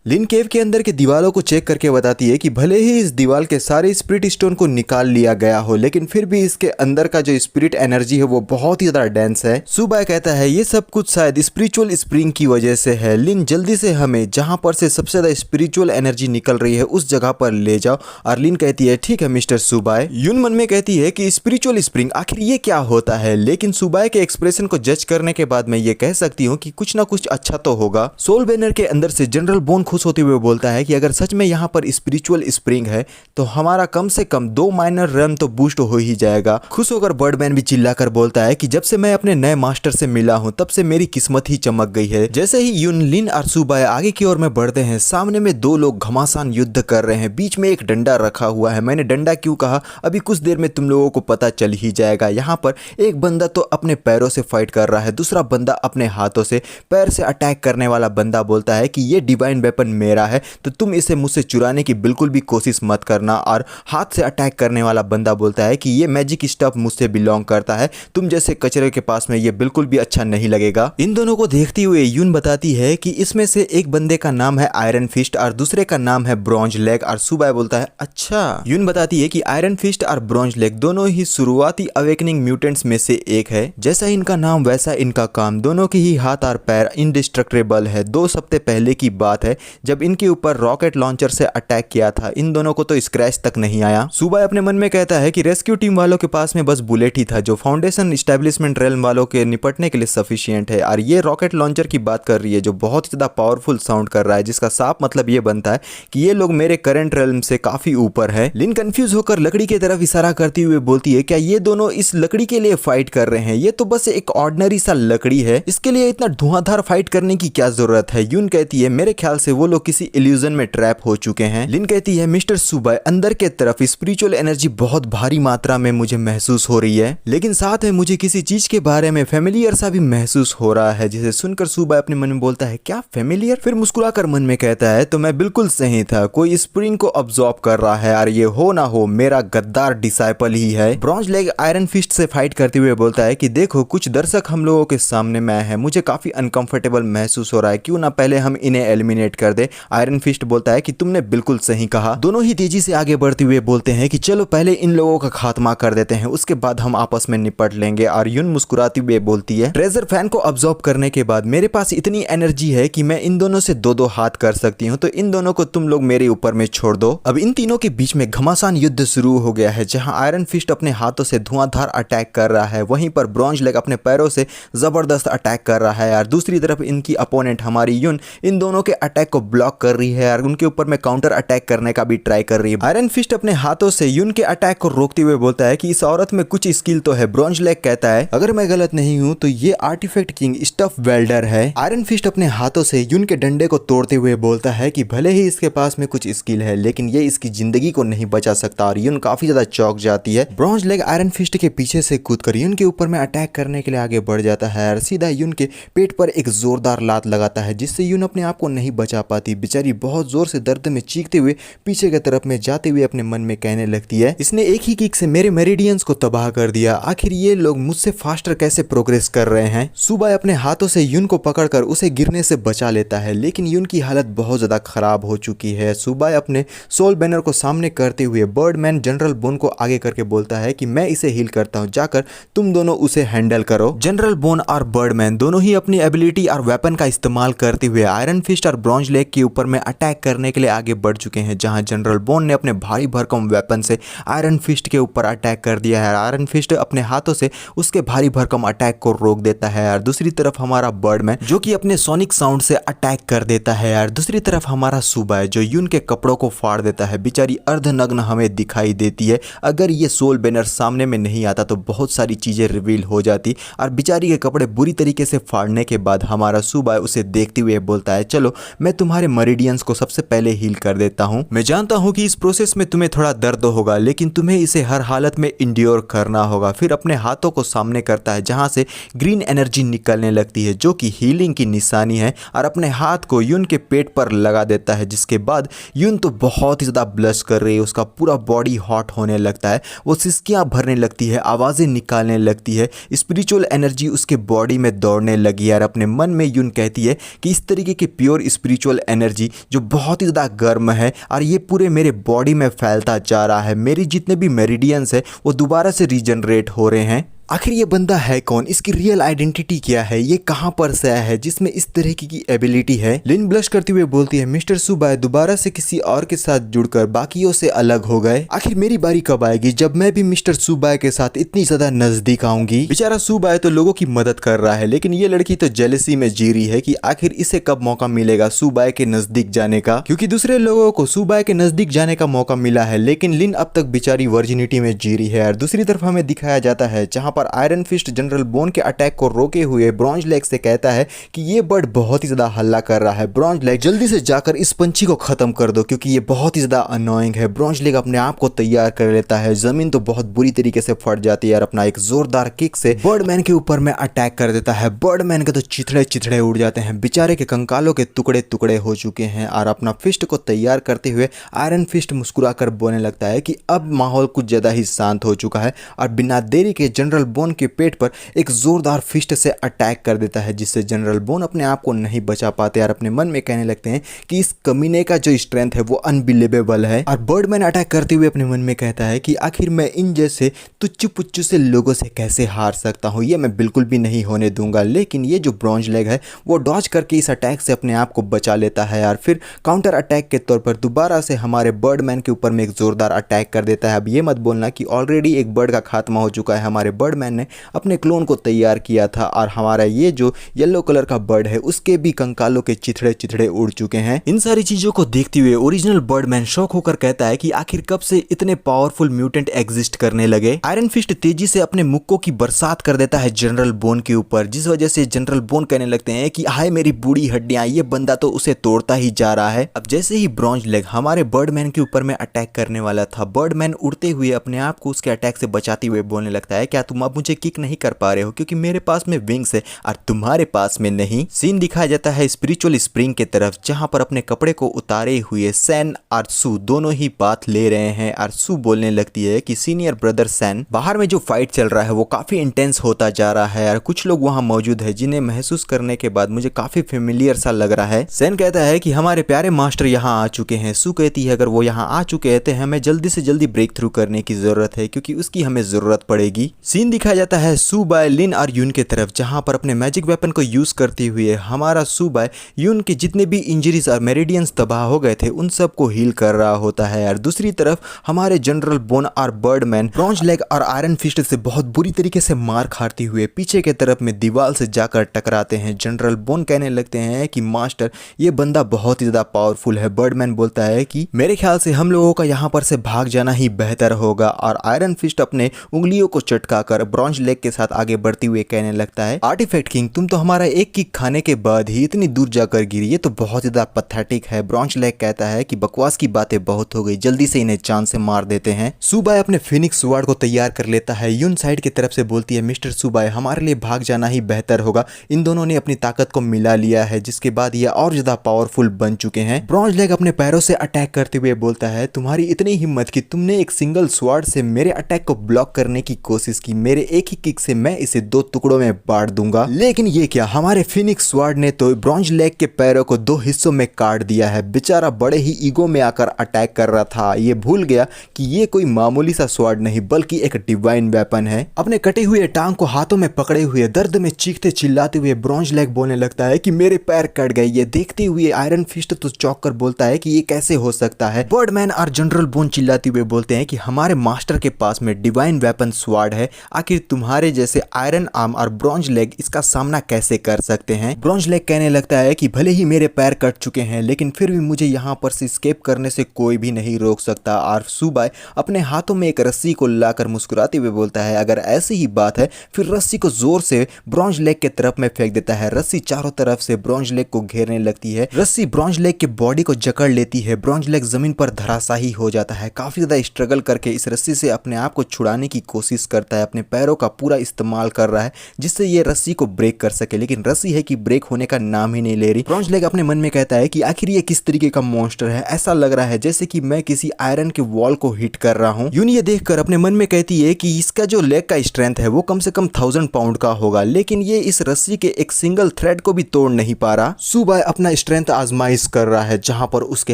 लिन केव के अंदर के दीवारों को चेक करके बताती है कि भले ही इस दीवार के सारे स्पिरिट स्टोन को निकाल लिया गया हो, लेकिन फिर भी इसके अंदर का जो स्पिरिट एनर्जी है वो बहुत ही ज्यादा डेंस है। सुबाय कहता है ये सब कुछ शायद स्पिरिचुअल स्प्रिंग की वजह से है। लिन जल्दी से हमें जहां पर से सबसे ज्यादा स्पिरिचुअल एनर्जी निकल रही है उस जगह पर ले जाओ। और लिन कहती है ठीक है मिस्टर सुबाय। यून मन में कहती है कि स्पिरिचुअल स्प्रिंग आखिर ये क्या होता है, लेकिन सुबाय के एक्सप्रेशन को जज करने के बाद मैं ये कह सकती हूँ कि कुछ ना कुछ अच्छा तो होगा। सोल बैनर के अंदर से जनरल बोन खुश होते हुए बोलता है कि अगर सच में यहाँ पर स्पिरिचुअल स्प्रिंग है तो हमारा कम से कम 2 माइनर रन तो बूस्ट हो ही जाएगा। खुश होकर बर्डमैन भी चिल्लाकर बोलता है कि जब से मैं अपने नए मास्टर से मिला हूँ तब से मेरी किस्मत ही चमक गई है। जैसे ही यून, लिन और सुबाय आगे की ओर में बढ़ते हैं, सामने में 2 लोग घमासान युद्ध कर रहे हैं। बीच में एक डंडा रखा हुआ है। मैंने डंडा क्यों कहा, अभी कुछ देर में तुम लोगों को पता चल ही जाएगा। यहाँ पर एक बंदा तो अपने पैरों से फाइट कर रहा है, दूसरा बंदा अपने हाथों से। पैर से अटैक करने वाला बंदा बोलता है कि ये डिवाइन वेपन मेरा है तो तुम इसे मुझसे चुराने की बिल्कुल भी कोशिश मत करना। और हाथ से अटैक करने वाला बंदा बोलता है कि ये मैजिक स्टफ मुझसे बिलोंग करता है, तुम जैसे कचरे के पास में ये बिल्कुल भी अच्छा नहीं लगेगा। इन दोनों को देखते हुए यून बताती है कि इसमें से एक बंदे का नाम है आयरन फिस्ट और दूसरे का नाम है ब्रॉन्ज लेग। और सुबाय बोलता है अच्छा। यून बताती है कि आयरन फिस्ट और ब्रॉन्ज लेग दोनों ही शुरुआती अवेकनिंग म्यूटेंट्स में से एक है। जैसा इनका नाम वैसा इनका काम, दोनों के ही हाथ और पैर इंडिस्ट्रक्टेबल है। 2 हफ्ते पहले की बात है जब इनके ऊपर रॉकेट लॉन्चर से अटैक किया था, इन दोनों को तो स्क्रैच तक नहीं आया। सुबाय अपने मन में कहता है कि रेस्क्यू टीम वालों के पास में बस बुलेट ही था जो फाउंडेशन एस्टेब्लिशमेंट रेल्म वालों के निपटने के लिए सफिशिएंट है। और ये रॉकेट लॉन्चर की बात कर रही है जो बहुत ज्यादा पावरफुल साउंड कर रहा है, जिसका साफ मतलब ये बनता है कि ये लोग मेरे करंट रेल्म से काफी ऊपर है। लिन कंफ्यूज होकर लकड़ी की तरफ इशारा करती हुए बोलती है क्या ये दोनों इस लकड़ी के लिए फाइट कर रहे हैं, ये तो बस एक ऑर्डिनरी सा लकड़ी है, इसके लिए इतना धुआंधार फाइट करने की क्या जरूरत है। यून कहती है मेरे ख्याल से वो लोग किसी इल्यूजन में ट्रैप हो चुके हैं। लिन कहती है मिस्टर सुबाय अंदर के तरफ स्पिरिचुअल एनर्जी बहुत भारी मात्रा में मुझे महसूस हो रही है, लेकिन साथ में मुझे किसी चीज के बारे में फेमिलियर सा भी महसूस हो रहा है। जिसे सुनकर सुबाय अपने मन में बोलता है क्या फेमिलियर, फिर मुस्कुराकर मन में कहता है तो मैं बिल्कुल सही था, कोई स्प्रिंग को अब्सॉर्ब कर रहा है और ये हो ना हो मेरा गद्दार डिसाइपल ही है। ब्रॉन्ज लेग आयरन फिस्ट से फाइट करते हुए बोलता है कि देखो कुछ दर्शक हम लोगों के सामने में आए हैं, मुझे काफी अनकंफर्टेबल महसूस हो रहा है, क्यों ना पहले हम इन्हें एलिमिनेट कर दे। आयरन फिस्ट बोलता है कि तुमने बिल्कुल सही कहा। दोनों ही तेजी से आगे बढ़ते हुए बोलते हैं कि चलो पहले इन लोगों का खात्मा कर देते हैं, उसके बाद हम आपस में निपट लेंगे। और यून मुस्कुराती हुए बोलती है ट्रेजर फैन को अब्सॉर्ब करने के बाद मेरे पास इतनी एनर्जी है कि मैं इन दोनों से 2-2 हाथ कर सकती हूँ, तो इन दोनों को तुम लोग मेरे ऊपर में छोड़ दो। अब इन तीनों के बीच में घमासान युद्ध शुरू हो गया है, जहां आयरन फिस्ट अपने हाथों से धुआंधार अटैक कर रहा है, वहीं पर ब्रॉन्ज लेग अपने पैरों से जबरदस्त अटैक कर रहा है। और दूसरी तरफ इनकी अपोनेंट हमारी यून इन दोनों के अटैक को ब्लॉक कर रही है और उनके ऊपर में काउंटर अटैक करने का भी ट्राई कर रही है। आयरन फिस्ट अपने हाथों से यून के अटैक को रोकते हुए बोलता है कि इस औरत में कुछ स्किल तो है। ब्रॉन्ज लेग कहता है अगर मैं गलत नहीं हूं तो ये आर्टिफैक्ट किंग स्टफ वेल्डर है। आयरन फिस्ट अपने हाथों से यून के डंडे को तोड़ते हुए बोलता है कि भले ही इसके पास में कुछ स्किल है लेकिन ये इसकी जिंदगी को नहीं बचा सकता। और यून काफी ज्यादा चौंक जाती है। ब्रॉन्ज लेग आयरन फिस्ट के पीछे से कूदकर यून के ऊपर में अटैक करने के लिए आगे बढ़ जाता है और सीधा यून के पेट पर एक जोरदार लात लगाता है, जिससे यून अपने आप को नहीं बचा पाती। बेचारी बहुत जोर से दर्द में चीखते हुए पीछे की तरफ में जाते हुए अपने मन में कहने लगती है इसने एक ही किक से मेरे मेरिडियंस को तबाह कर दिया, आखिर ये लोग मुझसे फास्टर कैसे प्रोग्रेस कर रहे हैं। सुबाय अपने हाथों से यून को पकड़कर उसे गिरने से बचा लेता है, लेकिन यून की हालत बहुत ज्यादा खराब हो चुकी है। सुबाय अपने सोल बैनर को सामने करते हुए बर्डमैन जनरल बोन को आगे करके बोलता है कि मैं इसे हील करता हूं, जाकर तुम दोनों उसे हैंडल करो। जनरल बोन और बर्डमैन दोनों ही अपनी एबिलिटी और वेपन का इस्तेमाल करते हुए आयरन फिस्ट और ब्रॉन्ज लेग के ऊपर में अटैक करने के लिए आगे बढ़ चुके हैं, जहां जनरल बोन ने अपने भारी भरकम वेपन से आयरन फिस्ट के ऊपर अटैक कर दिया है। आयरन फिस्ट अपने हाथों से उसके भारी भरकम अटैक को रोक देता है। और दूसरी तरफ हमारा बर्डमैन जो कि अपने सोनिक साउंड से अटैक कर देता है। और दूसरी तरफ हमारा सुबाय जो यून के कपड़ों को फाड़ देता है। बेचारी अर्धनग्न हमें दिखाई देती है। अगर ये सोल बैनर सामने में नहीं आता तो बहुत सारी चीजें रिवील हो जाती। और बेचारी के कपड़े बुरी तरीके से फाड़ने के बाद हमारा सुबाय उसे देखते हुए बोलता है चलो मैं तुम्हारे मरीडियंस को सबसे पहले हील कर देता हूं। मैं जानता हूं कि इस प्रोसेस में तुम्हें थोड़ा दर्द होगा, लेकिन तुम्हें इसे हर हालत में इंड्योर करना होगा। फिर अपने हाथों को सामने करता है जहां से ग्रीन एनर्जी निकलने लगती है जो कि हीलिंग की निशानी है। और अपने हाथ को यून के पेट पर लगा देता है, जिसके बाद यून तो बहुत ही ज्यादा ब्लश कर रही है, उसका पूरा बॉडी हॉट होने लगता है, वो सिसकियां भरने लगती है, आवाजें निकालने लगती है, स्पिरिचुअल एनर्जी उसके बॉडी में दौड़ने लगी है। और अपने मन में यून कहती है कि इस तरीके के प्योर स्पिरिचुअल स्पिरिचुअल एनर्जी जो बहुत ही ज़्यादा गर्म है और ये पूरे मेरे बॉडी में फैलता जा रहा है। मेरी जितने भी मेरिडियंस है वो दोबारा से रीजनरेट हो रहे हैं। आखिर ये बंदा है कौन, इसकी रियल आइडेंटिटी क्या है, ये कहां पर से आया है जिसमें इस तरह की एबिलिटी है। लिन ब्लश करते हुए बोलती है, मिस्टर सुबाय दोबारा से किसी और के साथ जुड़कर बाकियों से अलग हो गए। आखिर मेरी बारी कब आएगी जब मैं भी मिस्टर सुबाय के साथ इतनी ज्यादा नजदीक आऊंगी। बेचारा सुबाय तो लोगों की मदद कर रहा है, लेकिन ये लड़की तो जेलसी में जी रही है कि आखिर इसे कब मौका मिलेगा सुबाय के नजदीक जाने का, क्योंकि दूसरे लोगों को सुबाय के नजदीक जाने का मौका मिला है, लेकिन लिन अब तक बेचारी वर्जिनिटी में जी रही है। और दूसरी तरफ हमें दिखाया जाता है जहां पर आयरन फिस्ट जनरल बोन के अटैक को रोके हुए ब्रॉन्ज लेग से कहता है कि ये बर्ड बहुत ही ज्यादा हल्ला कर रहा है, ब्रॉन्ज लेग जल्दी से जाकर इस पंछी को खत्म कर दो क्योंकि ये बहुत ही ज्यादा अनोइंग है। ब्रॉन्ज लेग अपने आप को तैयार कर लेता है, जमीन तो बहुत बुरी तरीके से फट जाती है और अपना एक जोरदार किक से बर्डमैन के ऊपर में अटैक कर देता है। बर्डमैन के तो चिथड़े चिथड़े उड़ जाते हैं, बेचारे के कंकालों के टुकड़े टुकड़े हो चुके हैं। और अपना फिस्ट को तैयार करते हुए आयरन फिस्ट मुस्कुराकर बोलने लगता है कि अब माहौल कुछ ज्यादा ही शांत हो चुका है और बिना देरी के जनरल बोन के पेट पर एक जोरदार फिस्ट से अटैक कर देता है, जिससे जनरल बोन अपने आप को नहीं बचा पाते और अपने मन में कहने लगते हैं कि इस कमीने का जो स्ट्रेंथ है वो अनबिलीवेबल है। और बर्डमैन अटैक करते हुए अपने मन में कहता है कि आखिर मैं इन जैसे तुच्चू पुच्चू से लोगों से कैसे हार सकता हूं, ये मैं बिल्कुल भी नहीं होने दूंगा। लेकिन ये जो ब्रॉन्ज लेग है वो डॉज करके इस अटैक से अपने आप को बचा लेता है और फिर काउंटर अटैक के तौर पर दोबारा से हमारे बर्डमैन के ऊपर में एक जोरदार अटैक कर देता है। अब ये मत बोलना कि ऑलरेडी एक बर्ड का खात्मा हो चुका है, हमारे बर्डमैन ने अपने क्लोन को तैयार किया था और हमारा ये जो येलो कलर का बर्ड है उसके भी कंकालों के चिथड़े चिथड़े उड़ चुके हैं। इन सारी चीजों को देखते हुए ओरिजिनल बर्डमैन शॉक होकर कहता है कि आखिर कब से इतने पावरफुल म्यूटेंट एग्जिस्ट करने लगे। आयरन फिस्ट तेजी से अपने मुक्कों की बरसात कर देता है जनरल बोन के ऊपर, जिस वजह से जनरल बोन कहने लगते हैं कि हाय मेरी बूढ़ी हड्डियां, ये बंदा तो उसे तोड़ता ही जा रहा है। अब जैसे ही ब्रॉन्ज लेग हमारे बर्डमैन के ऊपर में अटैक करने वाला था, बर्डमैन उड़ते हुए अपने आप को उसके अटैक से बचाते हुए बोलने लगता है, क्या तुम अब मुझे किक नहीं कर पा रहे हो क्योंकि मेरे पास में विंग्स है और तुम्हारे पास में नहीं। सीन दिखाया जाता है स्पिरिचुअल स्प्रिंग के तरफ, जहां पर अपने कपड़े को उतारे हुए सैन और सू दोनों ही बात ले रहे हैं और सू बोलने लगती है कि सीनियर ब्रदर सैन, बाहर में जो फाइट चल रहा है वो काफी इंटेंस होता जा रहा है और कुछ लोग वहां मौजूद है जिन्हें महसूस करने के बाद मुझे काफी फेमिलियर सा लग रहा है। सैन कहता है कि हमारे प्यारे मास्टर यहाँ आ चुके हैं। सू कहती है अगर वो यहाँ आ चुके हैं तो हमें जल्दी से जल्दी ब्रेक थ्रू करने की जरूरत है क्योंकि उसकी हमें जरूरत पड़ेगी। सीन दिखाया जाता है सू बाय लिन और यून के तरफ, जहां पर अपने मैजिक वेपन को यूज करते हुए हमारा सू बाय यून के जितने भी इंजरीज और मेरिडियंस तबाह हो गए थे उन सब को हील कर रहा होता है। और दूसरी तरफ हमारे जनरल बोन और बर्डमैन ब्रॉन्ज लेग और आयरन फिस्ट से बहुत बुरी तरीके से मार खाते हुए पीछे के तरफ में दीवार से जाकर टकराते हैं। जनरल बोन कहने लगते हैं कि मास्टर ये बंदा बहुत ही ज्यादा पावरफुल है। बर्डमैन बोलता है कि मेरे ख्याल से हम लोगों का यहाँ पर से भाग जाना ही बेहतर होगा और आयरन फिस्ट अपने उंगलियों को चटकाकर ब्रॉन्ज लेग के साथ आगे बढ़ते हुए कहने लगता है, आर्टिफैक्ट किंग तुम तो हमारा एक किक खाने के बाद ही इतनी दूर जाकर गिरी, ये तो बहुत ज्यादा पैथेटिक है। ब्रॉन्ज लेग कहता है कि बकवास की बातें बहुत हो गई, जल्दी से इन्हें चांद से मार देते हैं। सुबाय अपने फिनिक्स स्वॉर्ड को तैयार कर लेता है। यून साइड की तरफ से बोलती है, मिस्टर सुबाय हमारे लिए भाग जाना ही बेहतर होगा, इन दोनों ने अपनी ताकत को मिला लिया है जिसके बाद ये और ज्यादा पावरफुल बन चुके हैं। ब्रॉन्ज लेग अपने पैरों से अटैक करते हुए बोलता है, तुम्हारी इतनी हिम्मत कि तुमने एक सिंगल स्वॉर्ड से मेरे अटैक को ब्लॉक करने की कोशिश की, मेरे एक ही किक से मैं इसे दो टुकड़ों में बांट दूंगा। लेकिन ये क्या, हमारे फिनिक्स स्वॉर्ड ने तो ब्रॉन्ज लेग के पैरों को दो हिस्सों में काट दिया है। बेचारा बड़े ही ईगो में आकर अटैक कर रहा था, ये भूल गया कि ये कोई मामूली सा स्वॉर्ड नहीं बल्कि एक डिवाइन वेपन है। अपने कटे हुए टांग को हाथों में पकड़े हुए दर्द में चीखते चिल्लाते हुए ब्रॉन्ज लेग बोलने लगता है कि मेरे पैर कट गए। ये देखते हुए आयरन फिस्ट तो चौंक कर बोलता है कि ये कैसे हो सकता है। बर्डमैन और जनरल बोन चिल्लाते हुए बोलते हैं कि हमारे मास्टर के पास में डिवाइन वेपन स्वॉर्ड है, आखिर तुम्हारे जैसे आयरन आर्म और ब्रॉन्ज लेग इसका सामना कैसे कर सकते हैं। ब्रॉन्ज लेग कहने लगता है कि भले ही मेरे पैर कट चुके हैं लेकिन फिर भी मुझे यहाँ पर से स्केप करने से कोई भी नहीं रोक सकता। और सुबाय अपने हाथों में एक रस्सी को लाकर मुस्कुराते हुए बोलता है, अगर ऐसी ही बात है फिर रस्सी को जोर से ब्रॉन्ज लेग के तरफ में फेंक देता है। रस्सी चारों तरफ से ब्रॉन्ज लेग को घेरने लगती है, रस्सी ब्रॉन्ज लेग के बॉडी को जकड़ लेती है। ब्रॉन्ज लेग जमीन पर धराशायी हो जाता है, काफी ज्यादा स्ट्रगल करके इस रस्सी से अपने आप को छुड़ाने की कोशिश करता है, अपने पैरों का पूरा इस्तेमाल कर रहा है जिससे ये रस्सी को ब्रेक कर सके, लेकिन रस्सी है कि ब्रेक होने का नाम ही नहीं ले रही। ब्रॉन्ज लेग अपने मन में कहता है कि आखिर ये किस तरीके का मॉन्स्टर है, ऐसा लग रहा है जैसे कि मैं किसी आयरन के वॉल को हिट कर रहा हूँ। यून ये देखकर अपने मन में कहती है कि इसका जो लेग का स्ट्रेंथ है वो कम से कम 1000 पाउंड का होगा, लेकिन ये इस रस्सी के एक सिंगल थ्रेड को भी तोड़ नहीं पा रहा। सुबह अपना स्ट्रेंथ आजमाइश कर रहा है जहां पर उसके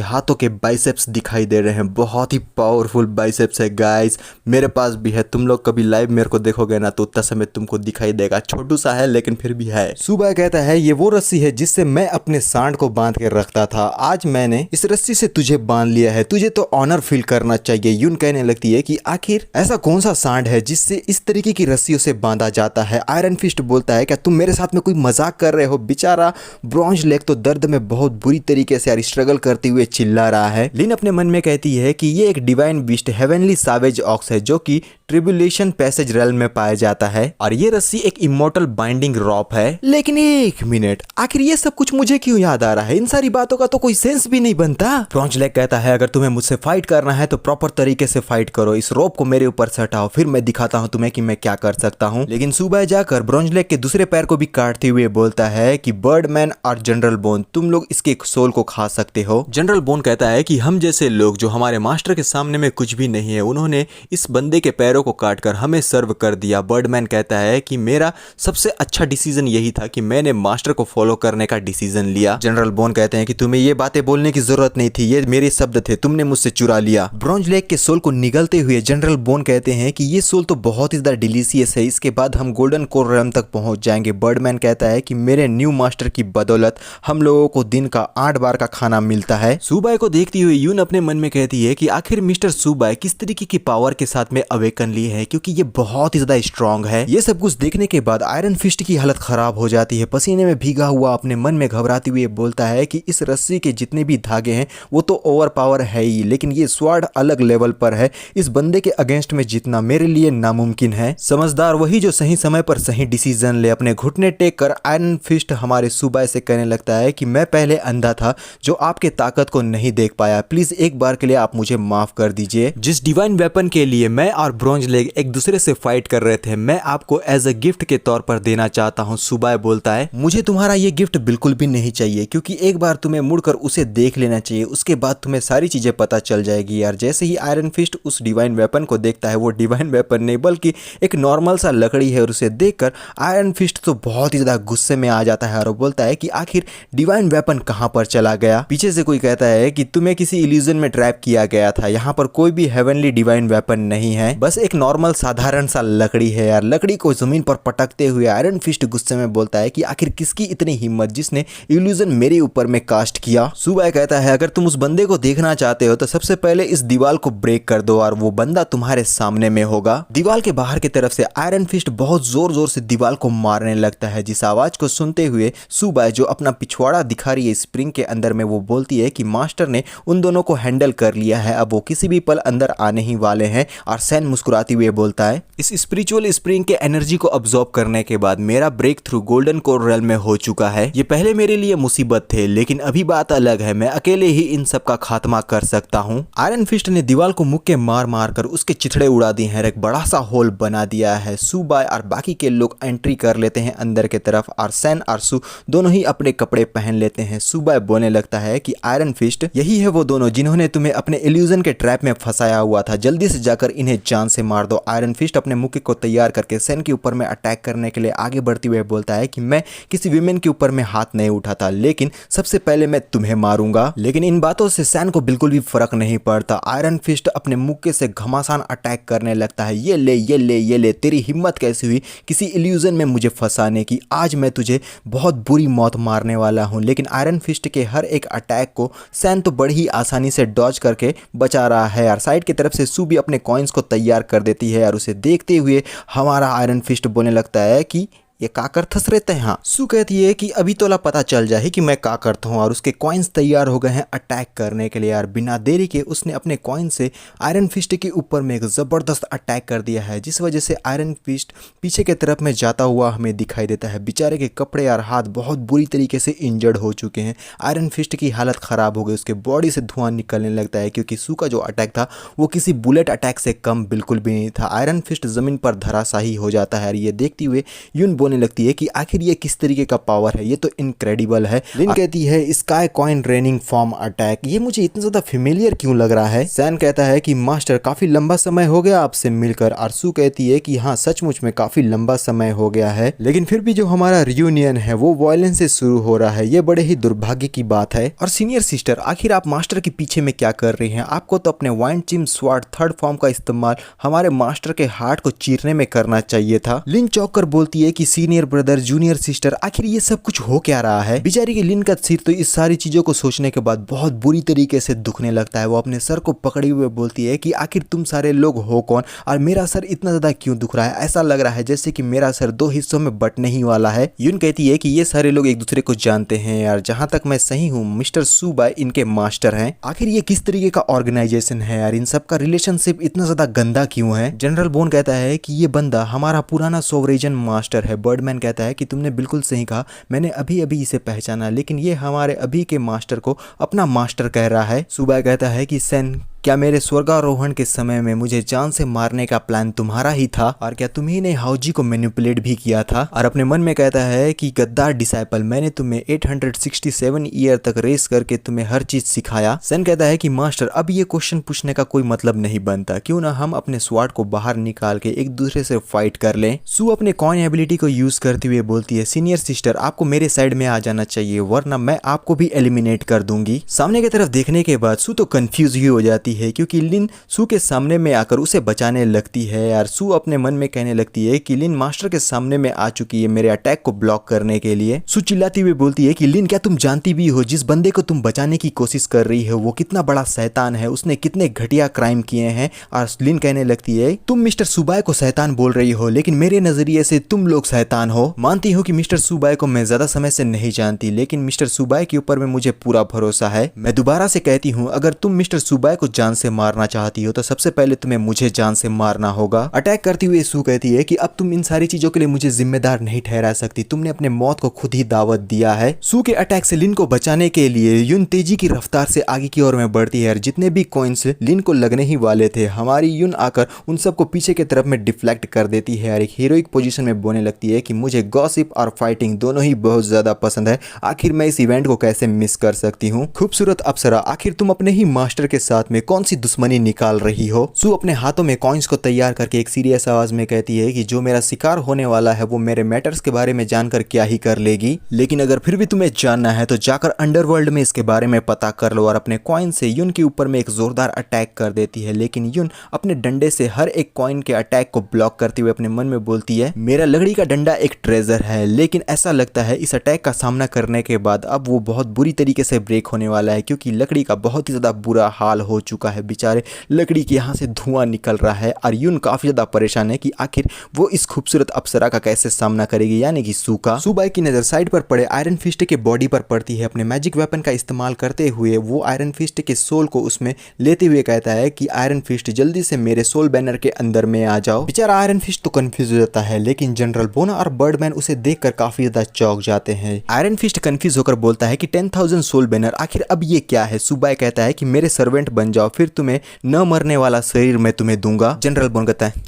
हाथों के बाइसेप्स दिखाई दे रहे हैं, बहुत ही पावरफुल बाइसेप्स है गाइस, मेरे पास भी है। तुम लोग कभी लाइव मेरे को देखोगे ना तो उतना समय तुमको दिखाई देगा, छोटू सा है लेकिन फिर भी है। सुबह कहता है ये वो रस्सी है जिससे मैं अपने सांड को बांध के रखता था, आज मैंने इस रस्सी से तुझे बांध लिया है, तुझे तो ऑनर फील करना चाहिए। यून कहने लगती है कि आखिर ऐसा कौन सा सांड है जिससे इस तरीके की रस्सियों से बांधा जाता है। आयरन फिस्ट बोलता है क्या तुम मेरे साथ में कोई मजाक कर रहे हो। बेचारा ब्रॉन्ज लेग तो दर्द में बहुत बुरी तरीके से यार स्ट्रगल करते हुए चिल्ला रहा है। लिन अपने मन में कहती है कि ये एक divine beast heavenly savage ox है जो कि ट्रिब्यूलेशन पैसेज रेल में पाया जाता है और ये रस्सी एक इमोर्टल बाइंडिंग रॉप है। लेकिन एक मिनट, आखिर ये सब कुछ मुझे क्यों याद आ रहा है, इन सारी बातों का तो कोई सेंस भी नहीं बनता। ब्रॉन्ज लेग कहता है अगर तुम्हें मुझसे फाइट करना है तो प्रॉपर तरीके से फाइट करो, इस रोप को मेरे ऊपर से हटाओ, फिर मैं दिखाता हूँ तुम्हें कि मैं क्या कर सकता हूँ। लेकिन सुबह जाकर ब्रॉन्ज लेग के दूसरे पैर को भी काटते हुए बोलता है कि बर्डमैन और जनरल बोन तुम लोग इसके सोल को खा सकते हो। जनरल बोन कहता है कि हम जैसे लोग जो हमारे मास्टर के सामने में कुछ भी नहीं है, उन्होंने इस बंदे के पैरों को काटकर हमें सर्व कर दिया। बर्डमैन कहता है कि मेरा सबसे अच्छा डिसीजन यही था कि मैंने मास्टर को फॉलो करने का डिसीजन लिया। जनरल बोन कहते हैं कि तुम्हें ये बातें बोलने की जरूरत नहीं थी, ये मेरे शब्द थे, तुमने मुझसे चुरा लिया। ब्रॉन्ज लेग के सोल को निगलते हुए जनरल बोन कहते हैं कि ये सोल तो बहुत ही ज्यादा डिलीशियस है, इसके बाद हम गोल्डन कोर रेल्म तक पहुंच जाएंगे। बर्डमैन कहता है कि मेरे न्यू मास्टर की बदौलत हम लोगों को दिन का 8 बार का खाना मिलता है। सुबाई को देखती हुई यून अपने मन में कहती है कि आखिर मिस्टर सुबाई किस तरीके की पावर के साथ में अवेकन लिए है, क्योंकि ये बहुत ही ज्यादा स्ट्रांग है। ये सब कुछ देखने के बाद आयरन फिस्ट की हालत खराब हो जाती है, पसीने में भीगा हुआ अपने मन में घबराते हुए बोलता है कि इस रस्सी के जितने भी धागे हैं वो तो ओवर पावर है ही, लेकिन ये स्वॉर्ड अलग लेवल पर है, इस बंदे के अगेंस्ट में जीतना मेरे लिए नामुमकिन है। समझदार वही जो सही समय पर सही डिसीजन ले। अपने घुटने टेक कर आयरन फिस्ट हमारे सुबाई से कहने लगता है कि मैं पहले अंधा था जो आपके ताकत को नहीं देख पाया, प्लीज एक बार के लिए आप मुझे माफ कर दीजिए। जिस डिवाइन वेपन के लिए मैं और ब्रॉन्ज लेग एक दूसरे से फाइट कर रहे थे मैं आपको एज अ गिफ्ट के तौर पर देना चाहता हूँ। सुबाई बोलता है मुझे तुम्हारा ये गिफ्ट बिल्कुल भी नहीं चाहिए, क्योंकि एक बार तुम्हें मुड़कर उसे देख लेना चाहिए, उसके बाद तुम्हें सारी चीजें पता चल जाएगी यार। जैसे ही आयरन फिस्ट उस डिवाइन वेपन को देखता है, वो डिवाइन वेपन नहीं बल्कि एक नॉर्मल सा लकड़ी है, और उसे देखकर आयरन फिस्ट तो बहुत ही ज्यादा गुस्से में आ जाता है और बोलता है कि आखिर डिवाइन वेपन कहां पर चला गया। पीछे से कोई कहता है कि तुम्हें किसी इल्यूजन में ट्रैप किया गया था, यहाँ पर कोई भी हेवनली डिवाइन वेपन नहीं है, बस एक नॉर्मल साधारण सा लकड़ी है यार। लकड़ी को जमीन पर पटकते हुए आयरन फिस्ट गुस्से में बोलता है कि आखिर किसकी इतनी हिम्मत जिसने इल्यूजन मेरे ऊपर में कास्ट किया। सुबह कहता है अगर तुम उस बंदे को देखना चाहते हो तो सबसे पहले इस दीवार को ब्रेक कर दो और वो बंदा तुम्हारे सामने में होगा। दीवार के बाहर की तरफ से आयरन फिस्ट बहुत जोर जोर से दीवार को मारने लगता है, जिस आवाज को सुनते हुए सुबह जो अपना पिछवाड़ा दिखा रही है स्प्रिंग के अंदर में, वो बोलती है कि मास्टर ने उन दोनों को हैंडल कर लिया है, अब वो किसी भी पल अंदर आने ही वाले हैं। और सैन मुस्कुराते हुए बोलता है इस स्पिरिचुअल स्प्रिंग के एनर्जी को अब्सॉर्ब करने के बाद मेरा break through golden core realm में हो चुका है। ये पहले मेरे लिए मुसीबत थे, लेकिन अभी बात अलग है, मैं अकेले ही इन सब का खात्मा कर सकता हूँ। आयरन फिस्ट ने दीवार को मुक्के मार मार कर उसके चिथड़े उड़ा दिए हैं, एक बड़ा सा होल बना दिया है। सुबाई और बाकी के लोग एंट्री कर लेते हैं अंदर की तरफ, और सैन और सू दोनों ही अपने कपड़े पहन लेते हैं। सुबाई बोलने लगता है कि आयरन फिस्ट यही है वो दोनों जिन्होंने तुम्हें अपने इल्यूजन के ट्रैप में फंसाया हुआ था, जल्दी से जाकर इन्हें जान से मार दो। आयरन फिस्ट अपने मुक्के को तैयार करके सैन के ऊपर में अटैक करने के लिए आगे बढ़ते हुए बोलता है कि मैं किसी विमेन के ऊपर में हाथ नहीं उठाता, लेकिन सबसे पहले मैं तुम्हें मारूंगा। लेकिन इन बातों से सैन को बिल्कुल भी फर्क नहीं पड़ता। आयरन फिस्ट अपने मुक्के से घमासान अटैक करने लगता है, ये ले ये ले ये ले, तेरी हिम्मत कैसी हुई किसी इल्यूजन में मुझे फंसाने की, आज मैं तुझे बहुत बुरी मौत मारने वाला हूं। लेकिन आयरन फिस्ट के हर एक अटैक को सैन तो बड़ी ही आसानी से डॉज करके बचा रहा है। और साइड की तरफ से सू भी अपने कॉइन्स को तैयार कर देती है, और उसे देखते हुए हमारा आयरन फिस्ट बोलने लगता है कि ये का करथस रहते हैं। हाँ, सू कहती है कि अभी तोला पता चल जाए कि मैं का करता हूँ, और उसके कॉइन्स तैयार हो गए हैं अटैक करने के लिए यार। बिना देरी के उसने अपने कॉइन से आयरन फिस्ट के ऊपर में एक जबरदस्त अटैक कर दिया है, जिस वजह से आयरन फिस्ट पीछे के तरफ में जाता हुआ हमें दिखाई देता है। बेचारे के कपड़े और हाथ बहुत बुरी तरीके से इंजर्ड हो चुके हैं। आयरन फिस्ट की हालत खराब हो गई, उसके बॉडी से धुआं निकलने लगता है, क्योंकि सू का जो अटैक था वो किसी बुलेट अटैक से कम बिल्कुल भी नहीं था। आयरन फिस्ट जमीन पर धराशायी हो जाता है और ये देखते हुए यून बोलने लगती है कि आखिर ये किस तरीके का पावर है, ये तो इनक्रेडिबल है। लिन कहती है sky coin raining form attack, ये मुझे इतना ज्यादा फेमिलियर क्यों लग रहा है। सैन कहता है कि मास्टर काफी लंबा समय हो गया आपसे मिलकर। आरसू कहती है कि हाँ सचमुच में काफी लंबा समय हो गया है, लेकिन फिर भी जो हमारा रियूनियन है वो वायलेंस से शुरू हो रहा है, ये बड़े ही दुर्भाग्य की बात है। और सीनियर सिस्टर, आखिर आप मास्टर के पीछे में क्या कर रही हैं? आपको तो अपने वाइन चिम स्वार्ड थर्ड फॉर्म का इस्तेमाल हमारे मास्टर के हार्ट को चीरने में करना चाहिए था। लिन चौंक कर बोलती है कि सीनियर ब्रदर, जूनियर सिस्टर, आखिर ये सब कुछ हो क्या रहा है। बेचारी की लिन का सिर तो इस सारी चीजों को सोचने के बाद बहुत बुरी तरीके से दुखने लगता है। वो अपने सर को पकड़े हुए बोलती है कि आखिर तुम सारे लोग हो कौन, और मेरा सर इतना ज्यादा क्यों दुख रहा है? ऐसा लग रहा है जैसे कि मेरा सर दो हिस्सों में बटने ही वाला है। यून कहती है कि ये सारे लोग एक दूसरे को जानते हैं यार, जहां तक मैं सही हूँ मिस्टर सू बाय इनके मास्टर हैं। आखिर ये किस तरीके का ऑर्गेनाइजेशन है यार, इन सब का रिलेशनशिप इतना ज्यादा गंदा क्यों है? जनरल बोन कहता है कि ये बंदा हमारा पुराना सोवरेजन मास्टर है। बर्डमैन कहता है कि तुमने बिल्कुल सही कहा, मैंने अभी अभी इसे पहचाना, लेकिन ये हमारे अभी के मास्टर को अपना मास्टर कह रहा है। सुबह कहता है कि सैन, क्या मेरे स्वर्गारोहण के समय में मुझे जान से मारने का प्लान तुम्हारा ही था, और क्या तुम्ही ने हाउजी को मैनिपुलेट भी किया था? और अपने मन में कहता है कि गद्दार डिसाइपल, मैंने तुम्हें 867 ईयर तक रेस करके तुम्हें हर चीज सिखाया। सन कहता है कि मास्टर, अब ये क्वेश्चन पूछने का कोई मतलब नहीं बनता, क्यों ना हम अपने स्वार्ड को बाहर निकाल के एक दूसरे से फाइट कर लें। सू अपने कॉइन एबिलिटी को यूज करते हुए बोलती है, सीनियर सिस्टर आपको मेरे साइड में आ जाना चाहिए, वरना मैं आपको भी एलिमिनेट कर दूंगी। सामने की तरफ देखने के बाद सू तो कंफ्यूज ही हो जाती है, क्योंकि लिन सू के सामने में आकर उसे बचाने लगती है। यार सू अपने मन में कहने लगती है कि लिन मास्टर के सामने में आ चुकी है मेरे अटैक को ब्लॉक करने के लिए। सू चिल्लाती हुई बोलती है कि लिन, क्या तुम जानती भी हो जिस बंदे को तुम बचाने की कोशिश कर रही हो वो कितना बड़ा शैतान है, उसने कितने घटिया क्राइम किए हैं। और लिन कहने लगती है, तुम मिस्टर सुबाय को शैतान बोल रही हो, लेकिन मेरे नजरिए से तुम लोग शैतान हो। मानती हूँ कि मिस्टर सुबाय को मैं ज्यादा समय से नहीं जानती, लेकिन मिस्टर सुबाय के ऊपर में मुझे पूरा भरोसा है। मैं दोबारा से कहती हूँ, अगर तुम मिस्टर सुबाय को जान से मारना चाहती हो तो सबसे पहले तुम्हें मुझे जान से मारना होगा। अटैक करती हुई सू कहती है कि अब तुम इन सारी चीजों के लिए मुझे जिम्मेदार नहीं ठहरा सकती, तुमने अपने मौत को खुद ही दावत दिया है। सू के अटैक से लिन को बचाने के लिए यून तेजी की रफ्तार से आगे की ओर में बढ़ती है, और जितने भी कॉइन्स लिन को लगने ही वाले थे हमारी यून आकर उन सबको पीछे की तरफ में डिफ्लेक्ट कर देती है और एक हीरोइक पोजीशन में बोलने लगती है कि मुझे गॉसिप और फाइटिंग दोनों ही बहुत ज्यादा पसंद है, आखिर मैं इस इवेंट को कैसे मिस कर सकती हूँ। खूबसूरत अप्सरा, आखिर तुम अपने ही मास्टर के साथ में कौन सी दुश्मनी निकाल रही हो? सू अपने हाथों में कॉइन्स को तैयार करके एक सीरियस आवाज में कहती है कि जो मेरा शिकार होने वाला है वो मेरे मैटर्स के बारे में जानकर क्या ही कर लेगी, लेकिन अगर फिर भी तुम्हें जानना है तो जाकर अंडरवर्ल्ड में इसके बारे में पता कर लो। और अपने कॉइन से यून के ऊपर में एक जोरदार अटैक कर देती है, लेकिन यून अपने डंडे से हर एक कॉइन के अटैक को ब्लॉक करते हुए अपने मन में बोलती है, मेरा लकड़ी का डंडा एक ट्रेजर है, लेकिन ऐसा लगता है इस अटैक का सामना करने के बाद अब वो बहुत बुरी तरीके से ब्रेक होने वाला है, क्योंकि लकड़ी का बहुत ही ज्यादा बुरा हाल हो चुका है। बेचारे लकड़ी के यहाँ से धुआं निकल रहा है और यून काफी ज्यादा परेशान है कि आखिर वो इस खूबसूरत अप्सरा का कैसे सामना करेगी, यानी कि सू का। सू बाई की नजर साइड पर पड़े आयरन फिस्ट के बॉडी पर पड़ती है। अपने मैजिक वेपन का इस्तेमाल करते हुए वो आयरन फिस्ट के सोल को उसमें लेते हुए कहता है कि आयरन फिस्ट जल्दी से मेरे सोल बैनर के अंदर में आ जाओ। बेचारा आयरन फिस्ट तो कंफ्यूज हो जाता है, लेकिन जनरल बोना और बर्डमैन उसे देखकर काफी ज्यादा चौंक जाते हैं। आयरन फिस्ट कंफ्यूज होकर बोलता है कि 10,000 सोल बैनर, आखिर अब ये क्या है? सुबाई कहता है कि मेरे सर्वेंट बन जाओ, फिर तुम्हें न मरने वाला शरीर मैं तुम्हें दूंगा। जनरल बोन कहता है,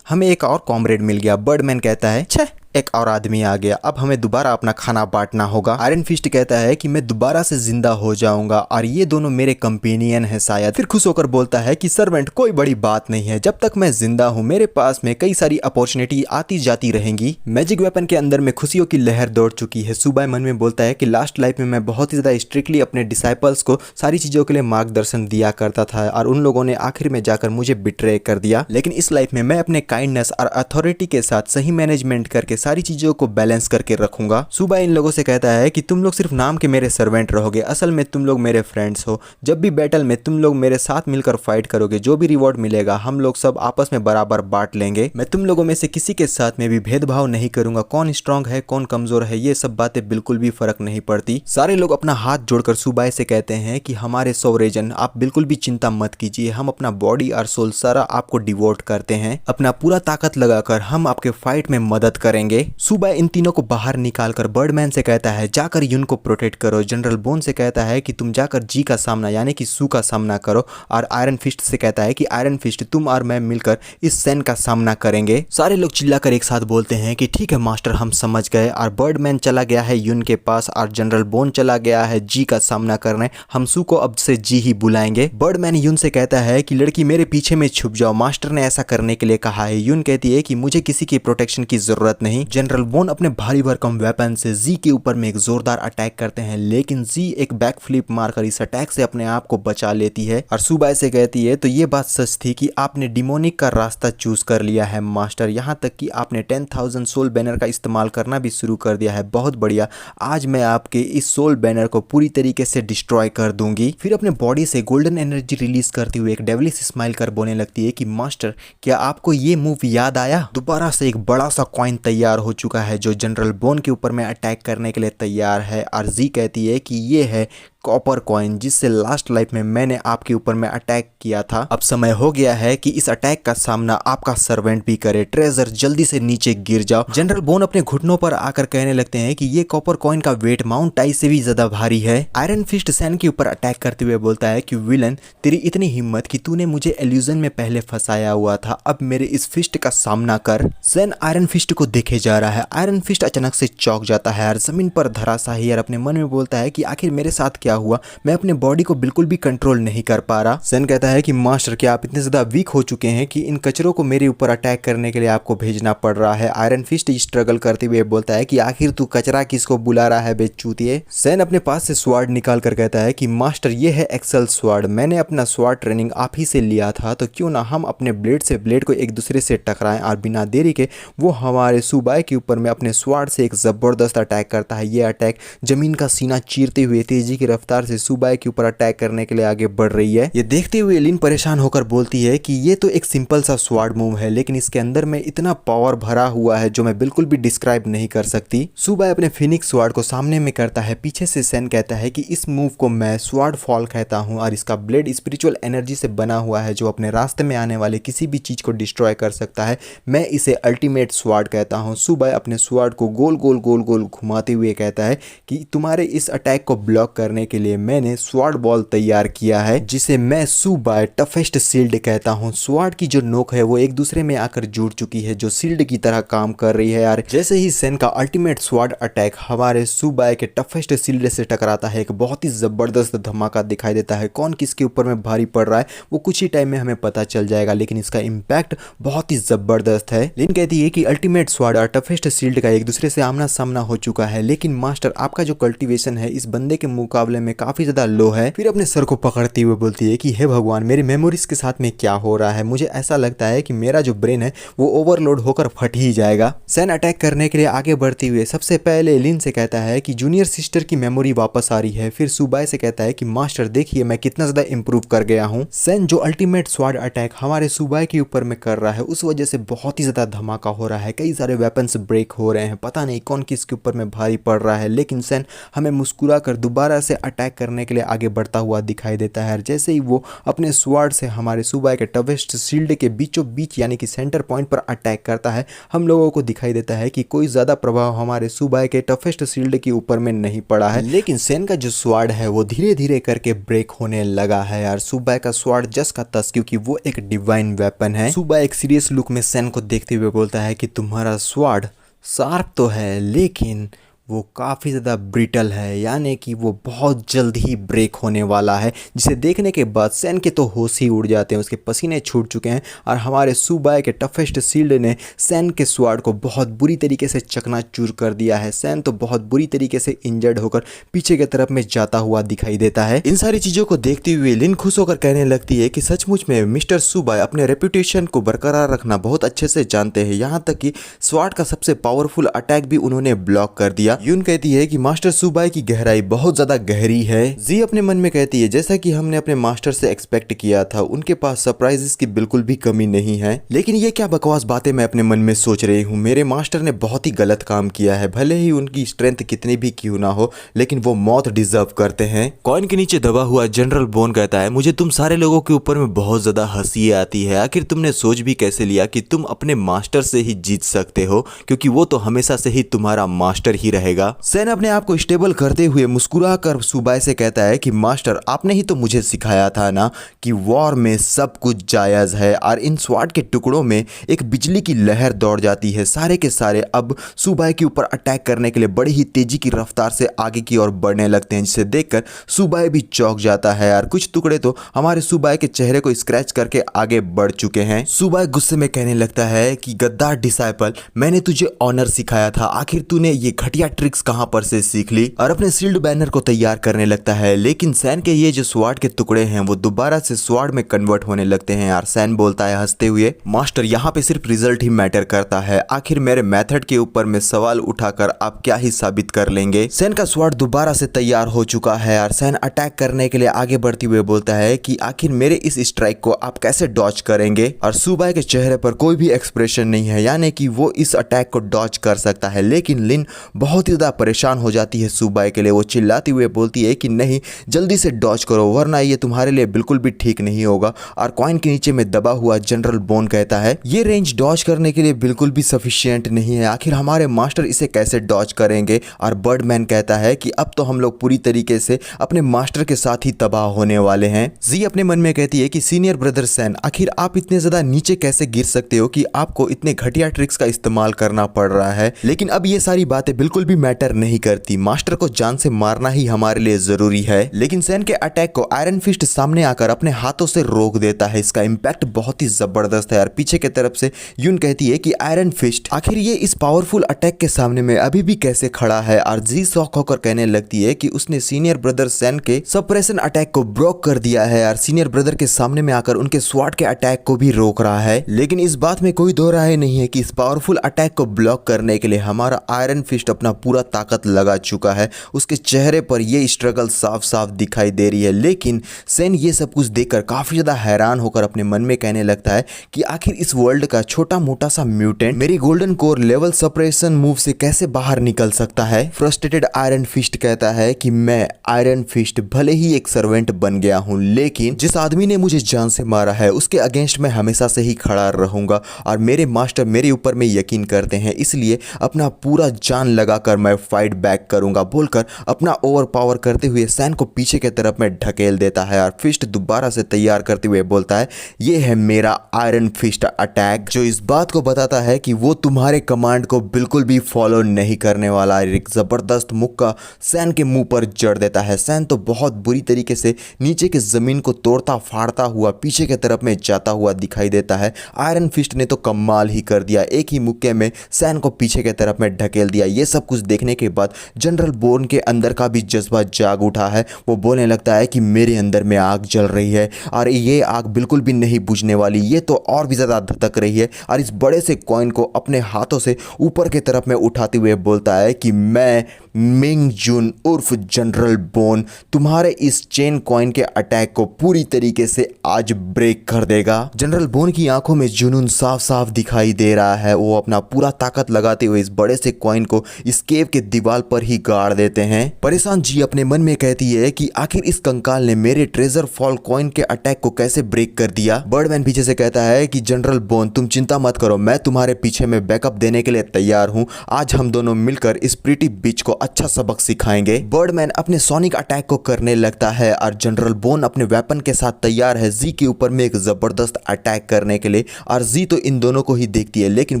हमें एक और कॉमरेड मिल गया। बर्डमैन कहता है, छे एक और आदमी आ गया, अब हमें दोबारा अपना खाना बांटना होगा। आयरन फिस्ट कहता है कि मैं दोबारा से जिंदा हो जाऊंगा और ये दोनों मेरे कंपेनियन हैं शायद। फिर खुश होकर बोलता है कि सर्वेंट कोई बड़ी बात नहीं है, जब तक मैं जिंदा हूँ मेरे पास में कई सारी अपॉर्चुनिटी आती जाती रहेंगी। मैजिक वेपन के अंदर में खुशियों की लहर दौड़ चुकी है। सुबह मन में बोलता है कि लास्ट लाइफ में मैं बहुत ही ज्यादा स्ट्रिक्टली अपने डिसाइपल्स को सारी चीजों के लिए मार्गदर्शन दिया करता था और उन लोगों ने आखिर में जाकर मुझे बिट्रे कर दिया, लेकिन इस लाइफ में मैं अपने काइंडनेस और अथॉरिटी के साथ सही मैनेजमेंट करके सारी चीजों को बैलेंस करके रखूंगा। सुबह इन लोगों से कहता है कि तुम लोग सिर्फ नाम के मेरे सर्वेंट रहोगे, असल में तुम लोग मेरे फ्रेंड्स हो। जब भी बैटल में तुम लोग मेरे साथ मिलकर फाइट करोगे, जो भी रिवॉर्ड मिलेगा हम लोग सब आपस में बराबर बांट लेंगे। मैं तुम लोगों में से किसी के साथ में भी भेदभाव नहीं करूंगा, कौन स्ट्रांग है कौन कमजोर है ये सब बातें बिल्कुल भी फर्क नहीं पड़ती। सारे लोग अपना हाथ जोड़कर सुबाई से कहते हैं कि हमारे सोवरेजन आप बिल्कुल भी चिंता मत कीजिए, हम अपना बॉडी और सोल सारा आपको डिवोट करते हैं, अपना पूरा ताकत लगाकर हम आपके फाइट में मदद करेंगे। सुबाई इन तीनों को बाहर निकालकर बर्डमैन से कहता है जाकर यून को प्रोटेक्ट करो। जनरल बोन से कहता है कि तुम जाकर जी का सामना यानी कि सू का सामना करो, और आयरन फिस्ट से कहता है कि आयरन फिस्ट तुम और मैं मिलकर इस सैन का सामना करेंगे। सारे लोग चिल्लाकर एक साथ बोलते हैं कि ठीक है मास्टर हम समझ गए, और बर्डमैन चला गया है यून के पास और जनरल बोन चला गया है जी का सामना करने। हम सू को अब से जी ही बुलाएंगे। बर्डमैन यून से कहता है कि लड़की मेरे पीछे में छुप जाओ, मास्टर ने ऐसा करने के लिए कहा है। यून कहती है कि मुझे किसी की प्रोटेक्शन की जरूरत नहीं। जनरल बोन अपने भारी भरकम वेपन से जी के ऊपर में एक जोरदार अटैक करते हैं, लेकिन जी एक बैक फ्लिप मारकर इस अटैक से अपने आप को बचा लेती है और सुबाई से कहती है तो ये बात सच थी कि आपने डिमोनिक का रास्ता चूज कर लिया है मास्टर, यहाँ तक कि आपने 10,000 सोल बैनर का इस्तेमाल करना भी शुरू कर दिया है। बहुत बढ़िया, आज मैं आपके इस सोल बैनर को पूरी तरीके से डिस्ट्रॉय कर दूंगी। फिर अपने बॉडी से गोल्डन एनर्जी रिलीज करती हुई एक डेविलिश स्माइल कर बोलने लगती है कि मास्टर क्या आपको ये मूव याद आया। दोबारा से एक बड़ा सा कॉइन तैयार हो चुका है जो जनरल बोन के ऊपर में अटैक करने के लिए तैयार है, और जी कहती है कि ये है कॉपर कॉइन जिससे लास्ट लाइफ में मैंने आपके ऊपर में अटैक किया था। अब समय हो गया है कि इस अटैक का सामना आपका सर्वेंट भी करे। ट्रेजर जल्दी से नीचे गिर जाओ। जनरल बोन अपने घुटनों पर आकर कहने लगते हैं कि ये कॉपर कॉइन का वेट माउंट टाई से भी ज्यादा भारी है। आयरन फिस्ट सैन के ऊपर अटैक करते हुए बोलता है कि विलन तेरी इतनी हिम्मत कि तूने मुझे एल्यूजन में पहले फंसाया हुआ था, अब मेरे इस फिस्ट का सामना कर। सैन आयरन फिस्ट को देखे जा रहा है। आयरन फिस्ट अचानक से चौंक जाता है और जमीन पर धराशायी और अपने मन में बोलता है कि आखिर मेरे साथ क्या हुआ, मैं अपने बॉडी को बिल्कुल भी कंट्रोल नहीं कर पा रहा। सैन कहता है कि मास्टर क्या आप इतने ज्यादा वीक हो चुके हैं कि इन कचरों को मेरे ऊपर अटैक करने के लिए आपको भेजना पड़ रहा है। आयरन फिस्ट स्ट्रगल करते हुए बोलता है कि आखिर तू कचरा किसको बुला रहा है बेचूतिए। सैन अपने पास से स्वार्ड निकाल कर कहता है कि मास्टर ये है एक्सेल स्वार्ड, मैंने अपना स्वार्ड ट्रेनिंग आप ही से लिया था, तो क्यों ना हम अपने ब्लेड से ब्लेड को एक दूसरे से टकराएं। और बिना देरी के वो हमारे सुबाई के ऊपर में अपने स्वार्ड से एक जबरदस्त अटैक करता है। ये अटैक जमीन का सीना चीरते हुए तेजी की रफ्तार से सुबाई के ऊपर अटैक करने के लिए आगे बढ़ रही है। ये देखते हुए लिन परेशान होकर बोलती है कि ये तो एक सिंपल सा स्वार्ड मूव है, लेकिन इसके अंदर में इतना पावर भरा हुआ है जो मैं बिल्कुल भी डिस्क्राइब नहीं कर सकती। सुबाई अपने फिनिक्स स्वार्ड को सामने में करता है। पीछे से सैन कहता है कि इस मूव को मैं स्वार्ड फॉल कहता हूँ और इसका ब्लेड स्पिरिचुअल एनर्जी से बना हुआ है जो अपने रास्ते में आने वाले किसी भी चीज को डिस्ट्रॉय कर सकता है। मैं इसे अल्टीमेट स्वार्ड कहता हूँ। सुबाई अपने स्वार्ड को गोल गोल गोल गोल घुमाते हुए कहता है कि तुम्हारे इस अटैक को ब्लॉक करने के लिए मैंने स्वार्ड बॉल तैयार किया है जिसे मैं सुबाई टफेस्ट शील्ड कहता हूँ। स्वार्ड की जो नोक है वो एक दूसरे में आकर जुड़ चुकी है जो शील्ड की तरह काम कर रही है यार। जैसे ही सैन का अल्टीमेट स्वार्ड अटैक हमारे सुबाई के टफेस्ट शील्ड से टकराता है, एक बहुत ही जबरदस्त धमाका दिखाई देता है। कौन किसके ऊपर में भारी पड़ रहा है वो कुछ ही टाइम में हमें पता चल जाएगा, लेकिन इसका इम्पैक्ट बहुत ही जबरदस्त है। लिन कहती है कि अल्टीमेट स्वार्ड और टफेस्ट शील्ड का एक दूसरे से आमना सामना हो चुका है, लेकिन मास्टर आपका जो कल्टीवेशन है इस बंदे के मुकाबले में काफी ज्यादा लो है। फिर अपने सर को पकड़ते हुए बोलती है कि हे भगवान मेरी मेमोरीज के साथ में क्या हो रहा है, मुझे ऐसा लगता है कि मेरा जो ब्रेन है वो ओवरलोड होकर फट ही जाएगा। सैन अटैक करने के लिए आगे बढ़ते हुए सबसे पहले लिन से कहता है कि जूनियर सिस्टर की मेमोरी वापस आ रही है। फिर सुबाई से कहता है कि मास्टर देखिए मैं कितना ज्यादा इंप्रूव कर गया हूँ। सैन जो अल्टीमेट स्वार्ड अटैक हमारे सुबाई के ऊपर में कर रहा है उस वजह से बहुत ही ज्यादा धमाका हो रहा है, कई सारे वेपन्स ब्रेक हो रहे हैं, पता नहीं कौन किसके ऊपर में भारी पड़ रहा है। लेकिन सैन हमें मुस्कुरा कर दोबारा से अटैक करने के लिए आगे बढ़ता हुआ दिखाई देता है। जैसे ही वो अपने स्वार्ड से हमारे सुबाई के टफेस्ट शील्ड के बीचों बीच यानी कि सेंटर पॉइंट पर अटैक करता है, हम लोगों को दिखाई देता है कि कोई ज्यादा प्रभाव हमारे सुबाई के टफेस्ट शील्ड के ऊपर में नहीं पड़ा है। लेकिन सैन का जो स्वार्ड है वो धीरे धीरे करके ब्रेक होने लगा है यार। सुबाई का स्वार्ड जस का तस, क्योंकि वो एक डिवाइन वेपन है। सुबाई एक सीरियस लुक में सैन को देखते हुए बोलता है कि तुम्हारा स्वार्ड शार्प तो है लेकिन वो काफ़ी ज़्यादा ब्रिटल है, यानी कि वो बहुत जल्द ही ब्रेक होने वाला है, जिसे देखने के बाद सैन के तो होश ही उड़ जाते हैं, उसके पसीने छूट चुके हैं और हमारे सुबाय के टफेस्ट शील्ड ने सैन के स्वाड को बहुत बुरी तरीके से चकनाचूर कर दिया है। सैन तो बहुत बुरी तरीके से इंजर्ड होकर पीछे की तरफ में जाता हुआ दिखाई देता है। इन सारी चीज़ों को देखते हुए लिन खुश होकर कहने लगती है कि सचमुच में मिस्टर सुबाय अपने रेपुटेशन को बरकरार रखना बहुत अच्छे से जानते हैं, यहाँ तक कि स्वाड का सबसे पावरफुल अटैक भी उन्होंने ब्लॉक कर दिया। यून कहती है कि मास्टर सुबाई की गहराई बहुत ज्यादा गहरी है। जी अपने मन में कहती है जैसा कि हमने अपने मास्टर से एक्सपेक्ट किया था, उनके पास सरप्राइजेस की बिल्कुल भी कमी नहीं है। लेकिन ये क्या बकवास बातें मैं अपने मन में सोच रही हूँ, मेरे मास्टर ने बहुत ही गलत काम किया है, भले ही उनकी स्ट्रेंथ कितनी भी क्यों ना हो, लेकिन वो मौत डिजर्व करते हैं। कॉइन के नीचे दबा हुआ जनरल बोन कहता है मुझे तुम सारे लोगों के ऊपर में बहुत ज्यादा हंसी आती है, आखिर तुमने सोच भी कैसे लिया कि तुम अपने मास्टर से ही जीत सकते हो, क्योंकि वो तो हमेशा से ही तुम्हारा मास्टर ही रहेगा। सैन अपने आप को स्टेबल करते हुए मुस्कुराकर सुबाय से कहता है कि मास्टर आपने ही तो मुझे सिखाया था ना कि वॉर में सब कुछ जायज है, और इन स्वाड के टुकड़ों में एक बिजली की लहर दौड़ जाती है। सारे के सारे अब सुबाय के ऊपर अटैक करने के लिए बड़ी ही तेजी की रफ्तार से आगे की ओर बढ़ने लगते हैं, जिसे देखकर सुबाय भी चौंक जाता है और कुछ टुकड़े तो हमारे सुबाय के चेहरे को स्क्रैच करके आगे बढ़ चुके हैं। सुबाय गुस्से में कहने लगता है कि गद्दार डिसाइपल, मैंने तुझे ऑनर सिखाया था, आखिर तूने ये घटिया ट्रिक्स कहां पर से सीख ली, और अपने शील्ड बैनर को तैयार करने लगता है। लेकिन सैन के ये जो स्वाड के टुकड़े हैं वो दोबारा से स्वाड में कन्वर्ट होने लगते हैं और सैन बोलता है हंसते हुए मास्टर यहाँ पे सिर्फ रिजल्ट ही मैटर करता है, आखिर मेरे मेथड के ऊपर में सवाल उठाकर आप क्या ही साबित कर लेंगे। सैन का स्वाड दोबारा से तैयार हो चुका है और सैन अटैक करने के लिए आगे बढ़ते हुए बोलता है कि आखिर मेरे इस स्ट्राइक को आप कैसे डॉज करेंगे, और सुबाय के चेहरे पर कोई भी एक्सप्रेशन नहीं है, यानी कि वो इस अटैक को डॉज कर सकता है। लेकिन लिन बहुत ही ज्यादा परेशान हो जाती है सुबाय के लिए, वो चिल्लाती हुए बोलती है कि नहीं जल्दी से डॉज करो वरना ये तुम्हारे लिए बिल्कुल भी ठीक नहीं होगा। और कॉइन के नीचे में दबा हुआ जनरल बोन कहता है ये रेंज डॉज करने के लिए बिल्कुल भी सफिशिएंट नहीं है, आखिर हमारे मास्टर इसे कैसे डॉज करेंगे। और बर्डमैन कहता है कि अब तो हम लोग पूरी तरीके से अपने मास्टर के साथ ही तबाह होने वाले हैं। जी अपने मन में कहती है कि सीनियर ब्रदर सैन, आखिर आप इतने ज्यादा नीचे कैसे गिर सकते हो कि आपको इतने घटिया ट्रिक्स का इस्तेमाल करना पड़ रहा है। लेकिन अब ये सारी बातें बिल्कुल भी मैटर नहीं करती, मास्टर को जान से मारना ही हमारे लिए जरूरी है। लेकिन सैन के अटैक को आयरन फिस्ट सामने आकर अपने हाथों से रोक देता है, इसका इंपैक्ट बहुत ही जबरदस्त है। और पीछे की तरफ से यून कहती है कि आयरन फिस्ट आखिर ये इस पावरफुल अटैक के सामने में अभी भी कैसे खड़ा है, और जी शॉक होकर कहने लगती है कि उसने सीनियर ब्रदर सैन के सप्रेशन अटैक को ब्लॉक कर दिया है और सीनियर ब्रदर के सामने में आकर उनके स्वाड के अटैक को भी रोक रहा है। लेकिन इस बात में कोई दो राय नहीं है कि इस पावरफुल अटैक को ब्लॉक करने के लिए हमारा आयरन फिस्ट अपना पूरा ताकत लगा चुका है, उसके चेहरे पर ये स्ट्रगल साफ साफ दिखाई दे रही है। लेकिन सैन ये सब कुछ देखकर काफी ज्यादा हैरान होकर अपने मन में कहने लगता है कि आखिर इस वर्ल्ड का छोटा मोटा सा म्यूटेंट मेरी golden core level suppression move से कैसे बाहर निकल सकता है। फ्रस्ट्रेटेड आयरन फिस्ट कहता है कि मैं आयरन फिस्ट भले ही एक सर्वेंट बन गया हूं, लेकिन जिस आदमी ने मुझे जान से मारा है उसके अगेंस्ट मैं हमेशा से ही खड़ा रहूंगा, और मेरे मास्टर मेरे ऊपर में यकीन करते हैं, इसलिए अपना पूरा जान लगाकर मैं फाइट बैक करूंगा, बोलकर अपना ओवर पावर करते हुए सैन को पीछे की तरफ में ढकेल देता है और फिस्ट दोबारा से तैयार करते हुए बोलता है ये है मेरा आयरन फिस्ट अटैक, जो इस बात को बताता है कि वो तुम्हारे कमांड को बिल्कुल भी फॉलो नहीं करने वाला। एक जबरदस्त मुक्का सैन के मुंह पर जड़ देता है। सैन तो बहुत बुरी तरीके से नीचे की जमीन को तोड़ता फाड़ता हुआ पीछे की तरफ में जाता हुआ दिखाई देता है। आयरन फिस्ट ने तो कमाल ही कर दिया, एक ही मुक्के में सैन को पीछे की तरफ में ढकेल दिया। ये सब कुछ देखने के बाद जनरल बोर्न के अंदर का भी जज्बा जाग उठा है, वो बोलने लगता है कि मेरे अंदर में आग जल रही है और ये आग बिल्कुल भी नहीं बुझने वाली, ये तो और भी ज्यादा धधक रही है। और इस बड़े से कॉइन को अपने हाथों से ऊपर की तरफ में उठाते हुए बोलता है कि मैं मिंग जुन उर्फ जनरल बोन तुम्हारे इस चेन कॉइन के अटैक को पूरी तरीके से आज ब्रेक कर देगा। जनरल बोन की आंखों में जुनून साफ साफ दिखाई दे रहा है, वो अपना पूरा ताकत लगाते हुए इस बड़े से कॉइन को इस केव के दीवार पर ही गाड़ देते हैं। परेशान जी अपने मन में कहती है कि आखिर इस कंकाल ने मेरे ट्रेजर फॉल कॉइन के अटैक को कैसे ब्रेक कर दिया। बर्डमैन पीछे से कहता है कि जनरल बोन तुम चिंता मत करो, मैं तुम्हारे पीछे में बैकअप देने के लिए तैयार हूं, आज हम दोनों मिलकर इस प्रीटी बिच को अच्छा सबक सिखाएंगे। बर्डमैन अपने सोनिक अटैक को करने लगता है और जनरल बोन अपने वेपन के साथ तैयार है जी के ऊपर में एक जबरदस्त अटैक करने के लिए। और जी तो इन दोनों को ही देखती है, लेकिन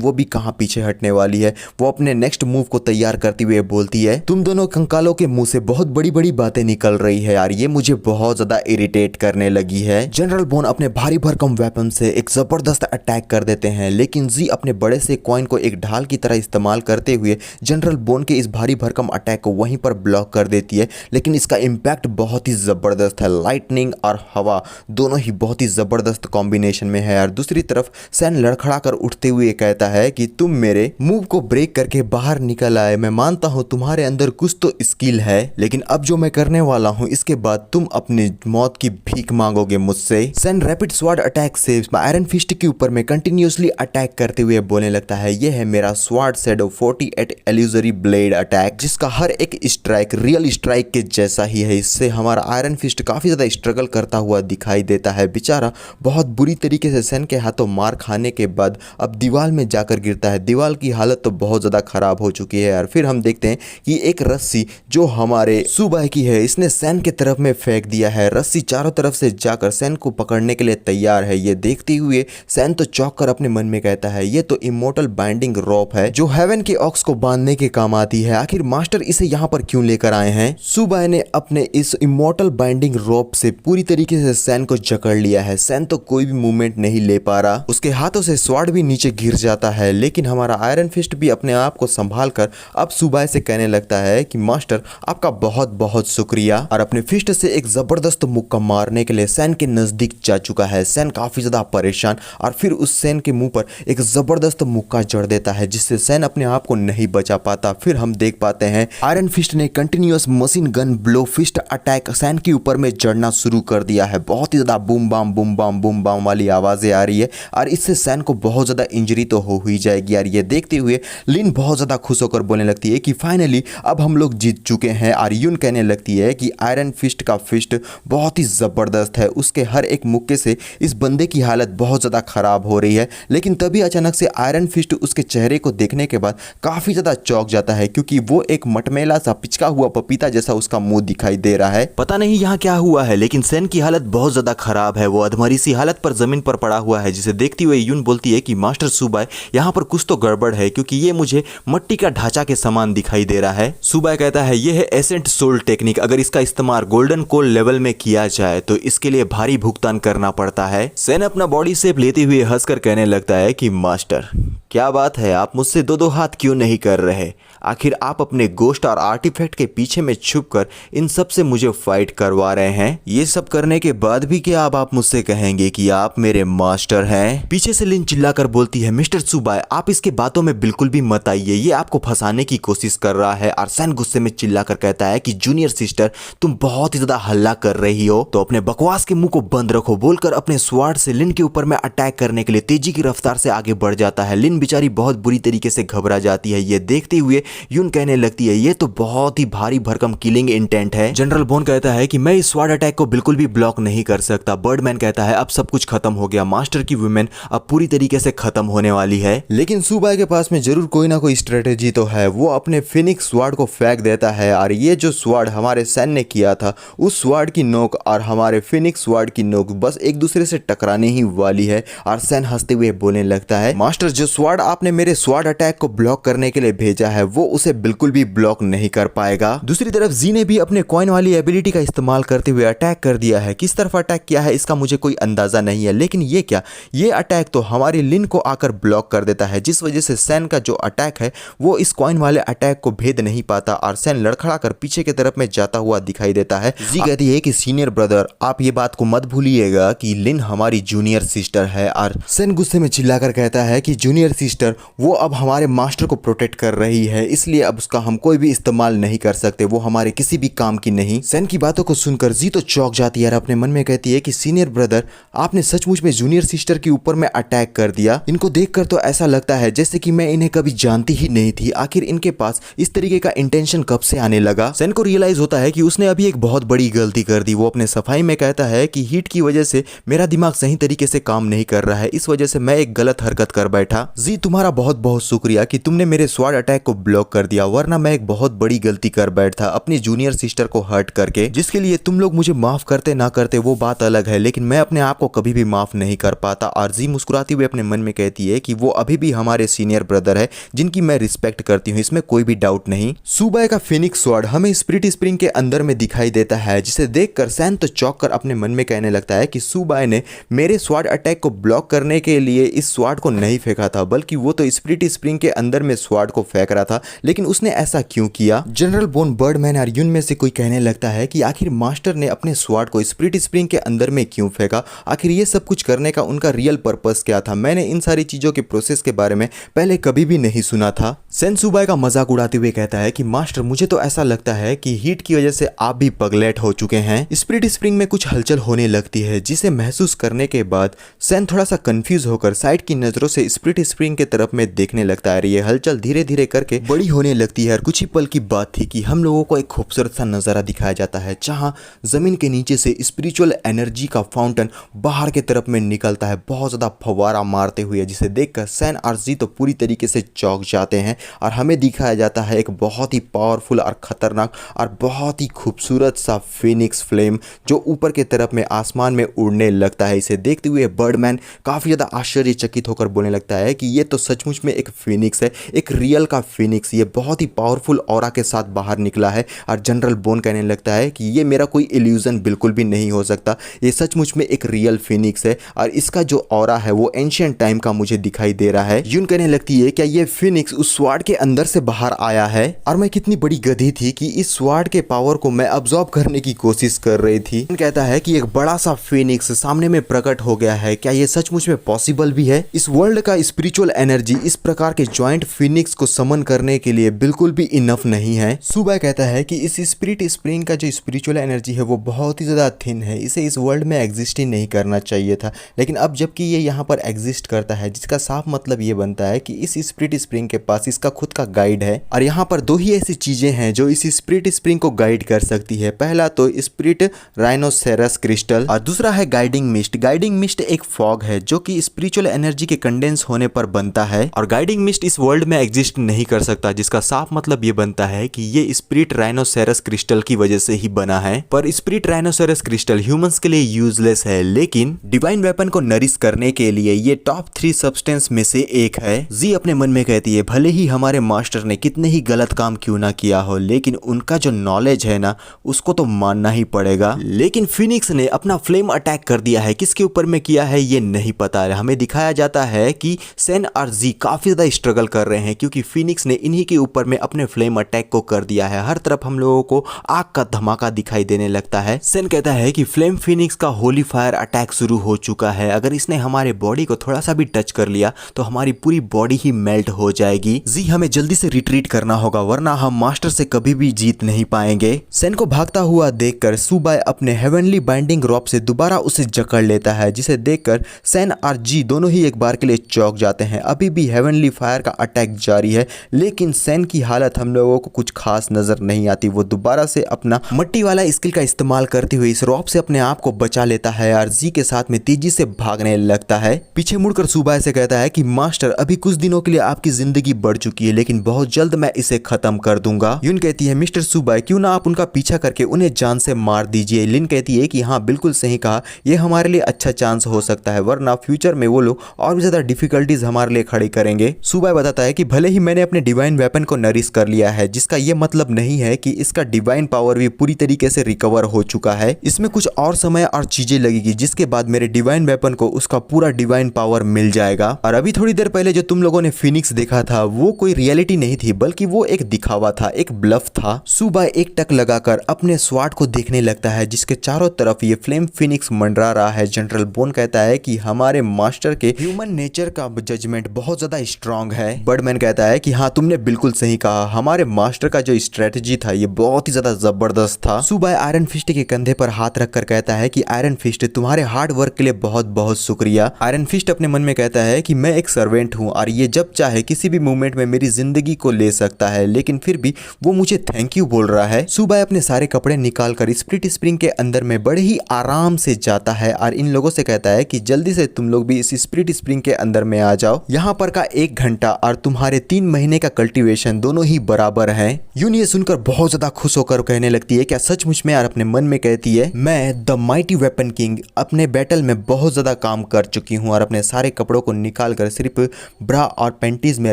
वो भी कहां पीछे हटने वाली है, वो अपने नेक्स्ट मूव को तैयार इंतजार करते हुए बोलती है, तुम दोनों कंकालों के मुंह से बहुत बड़ी बड़ी बातें निकल रही है यार, ये मुझे बहुत ज्यादा इरिटेट करने लगी है। जनरल बोन अपने भारी भरकम वेपन से एक जबरदस्त अटैक कर देते हैं, लेकिन जी अपने बड़े से कॉइन को एक ढाल की तरह इस्तेमाल करते हुए जनरल बोन के इस भारी भरकम अटैक को वहीं पर ब्लॉक कर देती है। लेकिन इसका इम्पैक्ट बहुत ही जबरदस्त है, लाइटनिंग और हवा दोनों ही बहुत ही जबरदस्त कॉम्बिनेशन में है यार। दूसरी तरफ सैन लड़खड़ा कर उठते हुए कहता है कि तुम मेरे मूव को ब्रेक करके बाहर निकल आए, मैं मानता हूं तुम्हारे अंदर कुछ तो स्किल है, लेकिन अब जो मैं करने वाला हूं इसके बाद तुम अपनी मौत की भीख मांगोगे मुझसे। सैन रैपिड स्वॉर्ड अटैक से आयरन फिस्ट के ऊपर में कंटिन्यूअसली अटैक करते हुए बोलने लगता है, यह है मेरा स्वॉर्ड शैडो 48 एल्यूजरी ब्लेड अटैक, जिसका हर एक स्ट्राइक रियल स्ट्राइक के जैसा ही है। इससे हमारा आयरन फिस्ट काफी ज्यादा स्ट्रगल करता हुआ दिखाई देता है। बेचारा बहुत बुरी तरीके से सैन के हाथों मार खाने के बाद अब दीवार में जाकर गिरता है। दीवार की हालत तो बहुत ज्यादा खराब हो चुकी है यार। फिर हम देखते हैं कि एक रस्सी जो हमारे सुबाई की है, इसने सैन के तरफ में फेंक दिया है। रस्सी चारों तरफ से जाकर सैन को पकड़ने के लिए तैयार है। ये देखते हुए सैन तो चौंक कर अपने मन में कहता है, ये तो इमोर्टल बाइंडिंग रोप है जो हेवन के ऑक्स को बांधने के काम आती है। आखिर मास्टर इसे यहाँ पर क्यों लेकर आए हैं? सुबाई ने अपने इस इमोर्टल बाइंडिंग रोप से पूरी तरीके से सैन को जकड़ लिया है। सैन तो कोई भी मूवमेंट नहीं ले पा रहा, उसके हाथों से स्वॉर्ड भी नीचे गिर जाता है। लेकिन हमारा आयरन फिस्ट भी अपने आप को संभाल कर अब सुबाई से कहने लगता है कि मास्टर आपका बहुत बहुत शुक्रिया, और अपने फिस्ट से एक जबरदस्त मुक्का मारने के लिए सैन के नजदीक जा चुका है। सैन काफी ज्यादा परेशान, और फिर उस सैन के मुंह पर एक जबरदस्त मुक्का जड़ देता है, जिससे सैन अपने आप को नहीं बचा पाता। फिर हम देख पाते हैं आयरन फिस्ट ने continuous machine gun blow fist attack सैन के ऊपर में जड़ना शुरू कर दिया है। बहुत ही ज्यादा boom bam boom bam boom bam वाली आवाजें आ रही है, और इससे सैन को बहुत ज्यादा इंजरी तो हो ही जाएगी यार। ये देखते हुए लिन बहुत ज्यादा खुश होकर बोलने लगती है कि फाइनली अब हम लोग जीत चुके हैं। और यून कहने लगती है कि आयरन फिस्ट का फिस्ट बहुत ही जबरदस्त है, उसके हर एक मुक्के से इस बंदे की हालत बहुत ज्यादा खराब हो रही है। लेकिन तभी अचानक से आयरन फिस्ट उसके चेहरे को देखने के बाद काफी ज्यादा चौंक जाता है, क्योंकि वो एक मटमैला सा पिचका हुआ पपीता जैसा उसका मुंह दिखाई दे रहा है। पता नहीं यहाँ क्या हुआ है, लेकिन सैन की हालत बहुत ज्यादा खराब है। वो अधमरी सी हालत पर जमीन पर पड़ा हुआ है, जिसे देखती हुए यून बोलती है कि मास्टर सुबाई यहाँ पर कुछ तो गड़बड़ है, क्योंकि ये मुझे मट्टी का ढांचा के समान दिखाई दे रहा है। सुबाई कहता है, यह है एसेंट सोल टेक्निक, अगर इसका इस्तेमाल गोल्डन कोल लेवल में किया जाए तो इसके लिए भारी भुगतान करना पड़ता है। सैन अपना बॉडी शेप लेते हुए हंसकर कहने लगता है कि मास्टर क्या बात है, आप मुझसे दो दो हाथ क्यों नहीं कर रहे? आखिर आप अपने गोस्ट और आर्टिफैक्ट के पीछे में छुपकर इन सब से मुझे फाइट करवा रहे हैं। ये सब करने के बाद भी क्या अब आप मुझसे कहेंगे कि आप मेरे मास्टर हैं? पीछे से लिन चिल्लाकर बोलती है, मिस्टर सुबाई आप इसके बातों में बिल्कुल भी मत आइए, ये आपको फंसाने की कोशिश कर रहा है। और सैन गुस्से में चिल्लाकर कहता है कि जूनियर सिस्टर तुम बहुत ही ज्यादा हल्ला कर रही हो, तो अपने बकवास के मुंह को बंद रखो, बोलकर अपने स्वॉर्ड से लिन के ऊपर में अटैक करने के लिए तेजी की रफ्तार से आगे बढ़ जाता है। लिन बेचारी बहुत बुरी तरीके से घबरा जाती है। ये देखते हुए यून कहने लगती है, ये तो बहुत ही भारी भरकम किलिंग इंटेंट है। जनरल बोन कहता है कि मैं इस स्वॉर्ड अटैक को बिल्कुल भी ब्लॉक नहीं कर सकता। बर्डमैन कहता है, अब सब कुछ खत्म हो गया, मास्टर की वुमेन अब पूरी तरीके से खत्म होने वाली है। लेकिन सुबाई के पास में जरूर कोई ना कोई स्ट्रेटेजी तो है। वो अपने फिनिक्स स्वॉर्ड को फेंक देता है, और ये जो स्वॉर्ड हमारे सैन ने किया था, उस स्वॉर्ड की नोक और हमारे फिनिक्स स्वॉर्ड की नोक बस एक दूसरे से टकराने ही वाली है। और सैन हंसते हुए बोलने लगता है, मास्टर जो स्वॉर्ड आपने मेरे स्वॉर्ड अटैक को ब्लॉक करने के लिए भेजा है, वो उसे बिल्कुल भी ब्लॉक नहीं कर पाएगा। दूसरी तरफ जी ने भी अपने कॉइन वाली एबिलिटी का इस्तेमाल करते हुए अटैक कर दिया है। किस तरफ अटैक किया है इसका मुझे कोई अंदाजा नहीं है, लेकिन ये क्या, ये अटैक तो हमारी लिन को आकर ब्लॉक कर देता है, जिस वजह से सैन का जो अटैक है वो इस कॉइन वाले अटैक को भेद नहीं पाता, और सैन लड़खड़ा कर पीछे की तरफ में जाता हुआ दिखाई देता है। जी कहती है कि सीनियर ब्रदर आप ये बात को मत भूलिएगा कि लिन हमारी जूनियर सिस्टर है। और सैन गुस्से में चिल्लाकर कहता है कि जूनियर सिस्टर वो अब हमारे मास्टर को प्रोटेक्ट कर रही है, इसलिए अब उसका हम कोई भी इस्तेमाल नहीं कर सकते, वो हमारे किसी भी काम की नहीं। सैन की बातों को सुनकर जी तो चौंक जाती है और अपने मन में कहती है कि सीनियर ब्रदर आपने सचमुच में जूनियर सिस्टर के ऊपर में अटैक कर दिया। इनको देखकर तो ऐसा लगता है जैसे कि मैं इन्हें कभी जानती ही नहीं थी। आखिर इनके पास इस तरीके का इंटेंशन कब से आने लगा? सैन को रियलाइज होता है कि उसने अभी एक बहुत बड़ी गलती कर दी। वो अपने सफाई में कहता है कि हीट की वजह से मेरा दिमाग सही तरीके से काम नहीं कर रहा है, इस वजह से मैं एक गलत हरकत कर बैठा। जी तुम्हारा बहुत बहुत शुक्रिया कि तुमने मेरे स्वॉर्ड अटैक को ब्लॉक कर दिया, वरना मैं एक बहुत बड़ी गलती कर बैठता अपनी जूनियर सिस्टर को हर्ट करके, जिसके लिए तुम लोग मुझे माफ करते ना करते वो बात अलग है, लेकिन मैं अपने आप को कभी भी माफ नहीं कर पाता। और जी मुस्कुराती हुए अपने मन में कहती है कि वो अभी भी हमारे सीनियर ब्रदर है जिनकी मैं रिस्पेक्ट करती हूँ, इसमें कोई भी डाउट नहीं। सुबह का फिनिक्स स्वॉर्ड हमें स्पिरिट स्प्रिंग के अंदर में दिखाई देता है, जिसे देखकर सैन तो चौंक कर अपने मन में कहने लगता है कि सुबह ने मेरे स्वॉर्ड अटैक को ब्लॉक करने के लिए इस स्वॉर्ड को नहीं फेंका था, बल्कि वो तो स्पिरिट स्प्रिंग के अंदर में स्वॉर्ड को फेंक रहा था। लेकिन उसने ऐसा क्यों किया? जनरल बोन, बर्डमैन और यून में से कोई कहने लगता है कि आखिर मास्टर ने अपने स्वॉर्ड को स्पिरिट स्प्रिंग के अंदर में क्यों फेंका, आखिर ये सब कुछ करने का उनका रियल पर्पस क्या था? मैंने इन सारी चीजों के प्रोसेस के बारे में पहले कभी भी नहीं सुना था। सेन सुबाई का मजाक उड़ाते हुए कहता है कि मास्टर, मुझे तो ऐसा लगता है कि हीट की वजह से आप भी पगलेट हो चुके हैं। स्पिरिट स्प्रिंग में कुछ हलचल होने लगती है, जिसे महसूस करने के बाद सेन थोड़ा सा कंफ्यूज होकर साइड की नजरों से स्पिरिट स्प्रिंग के तरफ में देखने लगता है। ये हलचल धीरे धीरे करके बड़ी होने लगती है और कुछ ही पल की बात थी कि हम लोगों को एक खूबसूरत सा नजारा दिखाया जाता है, जहां जमीन के नीचे से स्पिरिचुअल एनर्जी का फाउंटेन बाहर के तरफ में निकलता है, बहुत ज्यादा फव्वारा मारते हुए, जिसे देखकर सैन और जी तो पूरी तरीके से चौंक जाते हैं। और हमें दिखाया जाता है एक बहुत ही पावरफुल और खतरनाक और बहुत ही खूबसूरत सा फिनिक्स फ्लेम जो ऊपर के तरफ में आसमान में उड़ने लगता है। इसे देखते हुए बर्डमैन काफी ज्यादा आश्चर्यचकित होकर बोलने लगता है कि ये तो सचमुच में एक फिनिक्स है, एक रियल का फिनिक्स, ये बहुत ही पावरफुल ऑरा के साथ बाहर निकला है। और जनरल बोन कहने लगता है कि ये मेरा कोई इल्यूजन बिल्कुल भी नहीं हो सकता, ये सचमुच में एक रियल फिनिक्स है और इसका जो ऑरा है वो एंशिएंट टाइम का मुझे दिखाई दे रहा है। यून कहने लगती है क्या ये फिनिक्स उस स्वॉर्ड के अंदर से बाहर आया है? और मैं कितनी बड़ी गधी थी कि इस स्वॉर्ड के पावर को मैं अब्सॉर्ब करने की कोशिश कर रही थी। यून कहता है कि एक बड़ा सा फिनिक्स सामने में प्रकट हो गया है, क्या ये सचमुच में पॉसिबल भी है? इस वर्ल्ड का स्पिरिचुअल एनर्जी इस प्रकार के जॉइंट फिनिक्स को समन करने के लिए बिल्कुल भी इनफ नहीं है। सुबह कहता है कि इस स्पिरिट स्प्रिंग का जो स्पिरिचुअल एनर्जी है वो बहुत ही ज्यादा थिन है, इसे इस वर्ल्ड में एग्जिस्ट ही नहीं करना चाहिए था, लेकिन अब जबकि ये यहाँ पर एग्जिस्ट करता है, जिसका साफ मतलब ये बनता है कि इस स्पिरिट स्प्रिंग के पास इसका खुद का गाइड है। और यहाँ पर दो ही ऐसी चीजें हैं जो इस स्पिरिट स्प्रिंग को गाइड कर सकती है, पहला तो स्पिरिट राइनोसेरस क्रिस्टल और दूसरा है गाइडिंग मिस्ट। गाइडिंग मिस्ट एक फॉग है जो कि स्पिरिचुअल एनर्जी के कंडेंस होने पर बनता है और गाइडिंग मिस्ट इस वर्ल्ड में एग्जिस्ट नहीं कर सकता, जिसका साफ मतलब ये बनता है कि ये स्पिरिट राइनोसेरस क्रिस्टल की वजह से ही बना है। पर स्पिरिट राइनोसेरस क्रिस्टल ह्यूमंस के लिए यूजलेस है, लेकिन डिवाइन वेपन को नरिश करने के लिए ये टॉप 3 सब्सटेंस में से एक है। जी अपने मन में कहती है भले ही हमारे मास्टर ने कितने ही गलत काम क्यों ना किया हो, लेकिन उनका जो नॉलेज है ना उसको तो मानना ही पड़ेगा। लेकिन फिनिक्स ने अपना फ्लेम अटैक कर दिया है, किसके ऊपर में किया है ये नहीं पता है। हमें दिखाया जाता है कि सेन और जी काफी ज्यादा स्ट्रगल कर रहे हैं क्योंकि फिनिक्स ने इन्हीं के ऊपर में अपने फ्लेम अटैक को कर दिया है। हर तरफ हम लोगों को आग का धमाका दिखाई देने लगता है। सेन कहता है कि फ्लेम फिनिक्स का होली फायर अटैक शुरू हो चुका है, अगर इसने हमारे बॉडी को थोड़ा सा भी टच कर लिया तो हमारी पूरी बॉडी ही मेल्ट हो जाएगी। जी हमें जल्दी से रिट्रीट करना होगा, वरना हम मास्टर से कभी भी जीत नहीं पाएंगे। सेन को भागता हुआ देखकर सुबाई अपने हेवनली बाइंडिंग रॉप से दोबारा उसे जकड़ लेता है, जिसे देखकर सेन और जी दोनों ही एक बार के लिए चौंक जाते हैं। अभी भी हेवनली फायर का अटैक जारी है, लेकिन सेन की हालत हम लोगों को कुछ खास नजर नहीं आती। वो दोबारा से अपना मट्टी वाला स्किल का इस्तेमाल करते हुए इस रॉप से अपने आप को बचा लेता है और जी के साथ में तेजी से भागने लगता है। पीछे मुड़कर सुबाई से कहता है कि मास्टर अभी कुछ दिनों के लिए आपकी जिंदगी बढ़ चुकी है, लेकिन बहुत जल्द मैं इसे खत्म कर दूंगा। यून कहती है मिस्टर सुबाई क्यों ना आप उनका पीछा करके उन्हें जान से मार दीजिए। लिन कहती है कि हाँ बिल्कुल सही कहा, ये हमारे लिए अच्छा चांस हो सकता है, वरना फ्यूचर में वो लोग और भी ज्यादा डिफिकल्टीज हमारे लिए खड़ी करेंगे। सुबाई बताता है कि भले ही मैंने अपने डिवाइन वेपन को नरिश कर लिया है, जिसका ये मतलब नहीं है कि इसका डिवाइन पावर भी पूरी तरीके से रिकवर हो चुका है। इसमें कुछ और समय और चीजें लगेगी, जिसके बाद मेरे डिवाइन वेपन को उसका पूरा डिवाइन पावर मिल जाएगा। और अभी थोड़ी देर पहले जो तुम लोगों ने फिनिक्स देखा था वो कोई रियलिटी नहीं थी, बल्कि वो एक दिखावा था, एक ब्लफ था। सुबाई एक टक लगाकर अपने स्वॉर्ड को देखने लगता है, जिसके चारों तरफ ये फ्लेम फिनिक्स मंडरा रहा है। जनरल बोन कहता है कि हमारे मास्टर के ह्यूमन नेचर का जजमेंट बहुत ज्यादा स्ट्रांग है। बर्डमैन कहता है कि हाँ तुमने बिल्कुल सही कहा, हमारे मास्टर का जो स्ट्रेटजी था ये बहुत ही ज्यादा जबरदस्त था। सुबाई आयरन फिस्ट के कंधे पर हाथ रखकर कहता है कि आयरन फिस्ट तुम्हारे हार्ड वर्क के लिए बहुत बहुत शुक्रिया। आयरन फिस्ट अपने मन में कहता है कि मैं एक सर्वेंट हूँ और ये जब चाहे किसी भी मोमेंट में मेरी जिंदगी को ले सकता है, लेकिन फिर भी वो मुझे थैंक यू बोल रहा है। सुबाई अपने सारे कपड़े निकालकर स्पिरिट स्प्रिंग के अंदर में बड़े ही आराम से जाता है और इन लोगों से कहता है कि जल्दी से तुम लोग भी इस स्पिरिट स्प्रिंग के अंदर में आ जाओ जाओ। यहाँ पर का 1 घंटा और तुम्हारे 3 महीने का कल्टीवेशन दोनों ही बराबर है। यून ये सुनकर बहुत ज्यादा खुश होकर कहने लगती है क्या सचमुच में, और अपने मन में कहती है मैं द माइटी वेपन किंग अपने बैटल में बहुत ज्यादा काम कर चुकी हूँ, और अपने सारे कपड़ों को निकाल कर सिर्फ ब्रा और पैंटीज में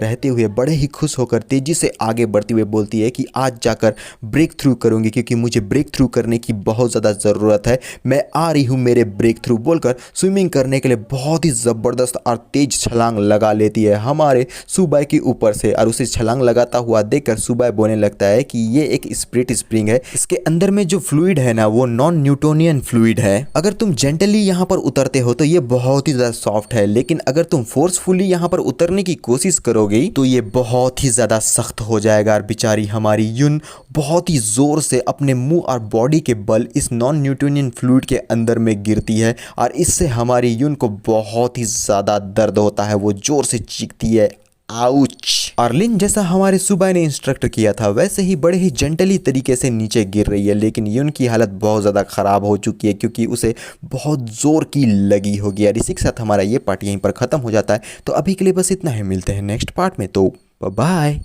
रहते हुए बड़े ही खुश होकर तेजी से आगे बढ़ती हुए बोलती है कि आज जाकर ब्रेक थ्रू करूंगी, क्योंकि मुझे ब्रेक थ्रू करने की बहुत ज़्यादा ज़रूरत है। मैं आ रही हूँ मेरे ब्रेक थ्रू बोलकर स्विमिंग करने के लिए बहुत ही ज़बरदस्त और तेज छलांग लगा लेती है हमारे सुबाई के ऊपर से। और उसे छलांग लगाता हुआ देखकर सुबाई बोलने लगता है कि ये एक स्पिरिट स्प्रिंग है, इसके अंदर में जो फ्लूइड है ना वो नॉन न्यूटोनियन फ्लूइड है। अगर तुम जेंटली यहाँ पर उतरते हो तो ये बहुत ही ज़्यादा सॉफ्ट है, लेकिन अगर तुम फोर्सफुली यहाँ पर उतरने की कोशिश करोगे तो ये बहुत ही ज़्यादा सख्त हो जाएगा। और बेचारी हमारी यून बहुत ही जोर से अपने मुंह और बॉडी के बल इस नॉन न्यूटोनियन फ्लूइड के अंदर में गिरती है, और इससे हमारी यून को बहुत ही ज़्यादा दर्द होता है। वो जोर से चीखती है आउच। और लिन जैसा हमारे सुबाई ने इंस्ट्रक्ट किया था वैसे ही बड़े ही जेंटली तरीके से नीचे गिर रही है, लेकिन यून की हालत बहुत ज़्यादा ख़राब हो चुकी है क्योंकि उसे बहुत ज़ोर की लगी होगी। और इसी के साथ हमारा ये पार्ट यहीं पर ख़त्म हो जाता है। तो अभी के लिए बस इतना ही, मिलते हैं नेक्स्ट पार्ट में, तो बाय।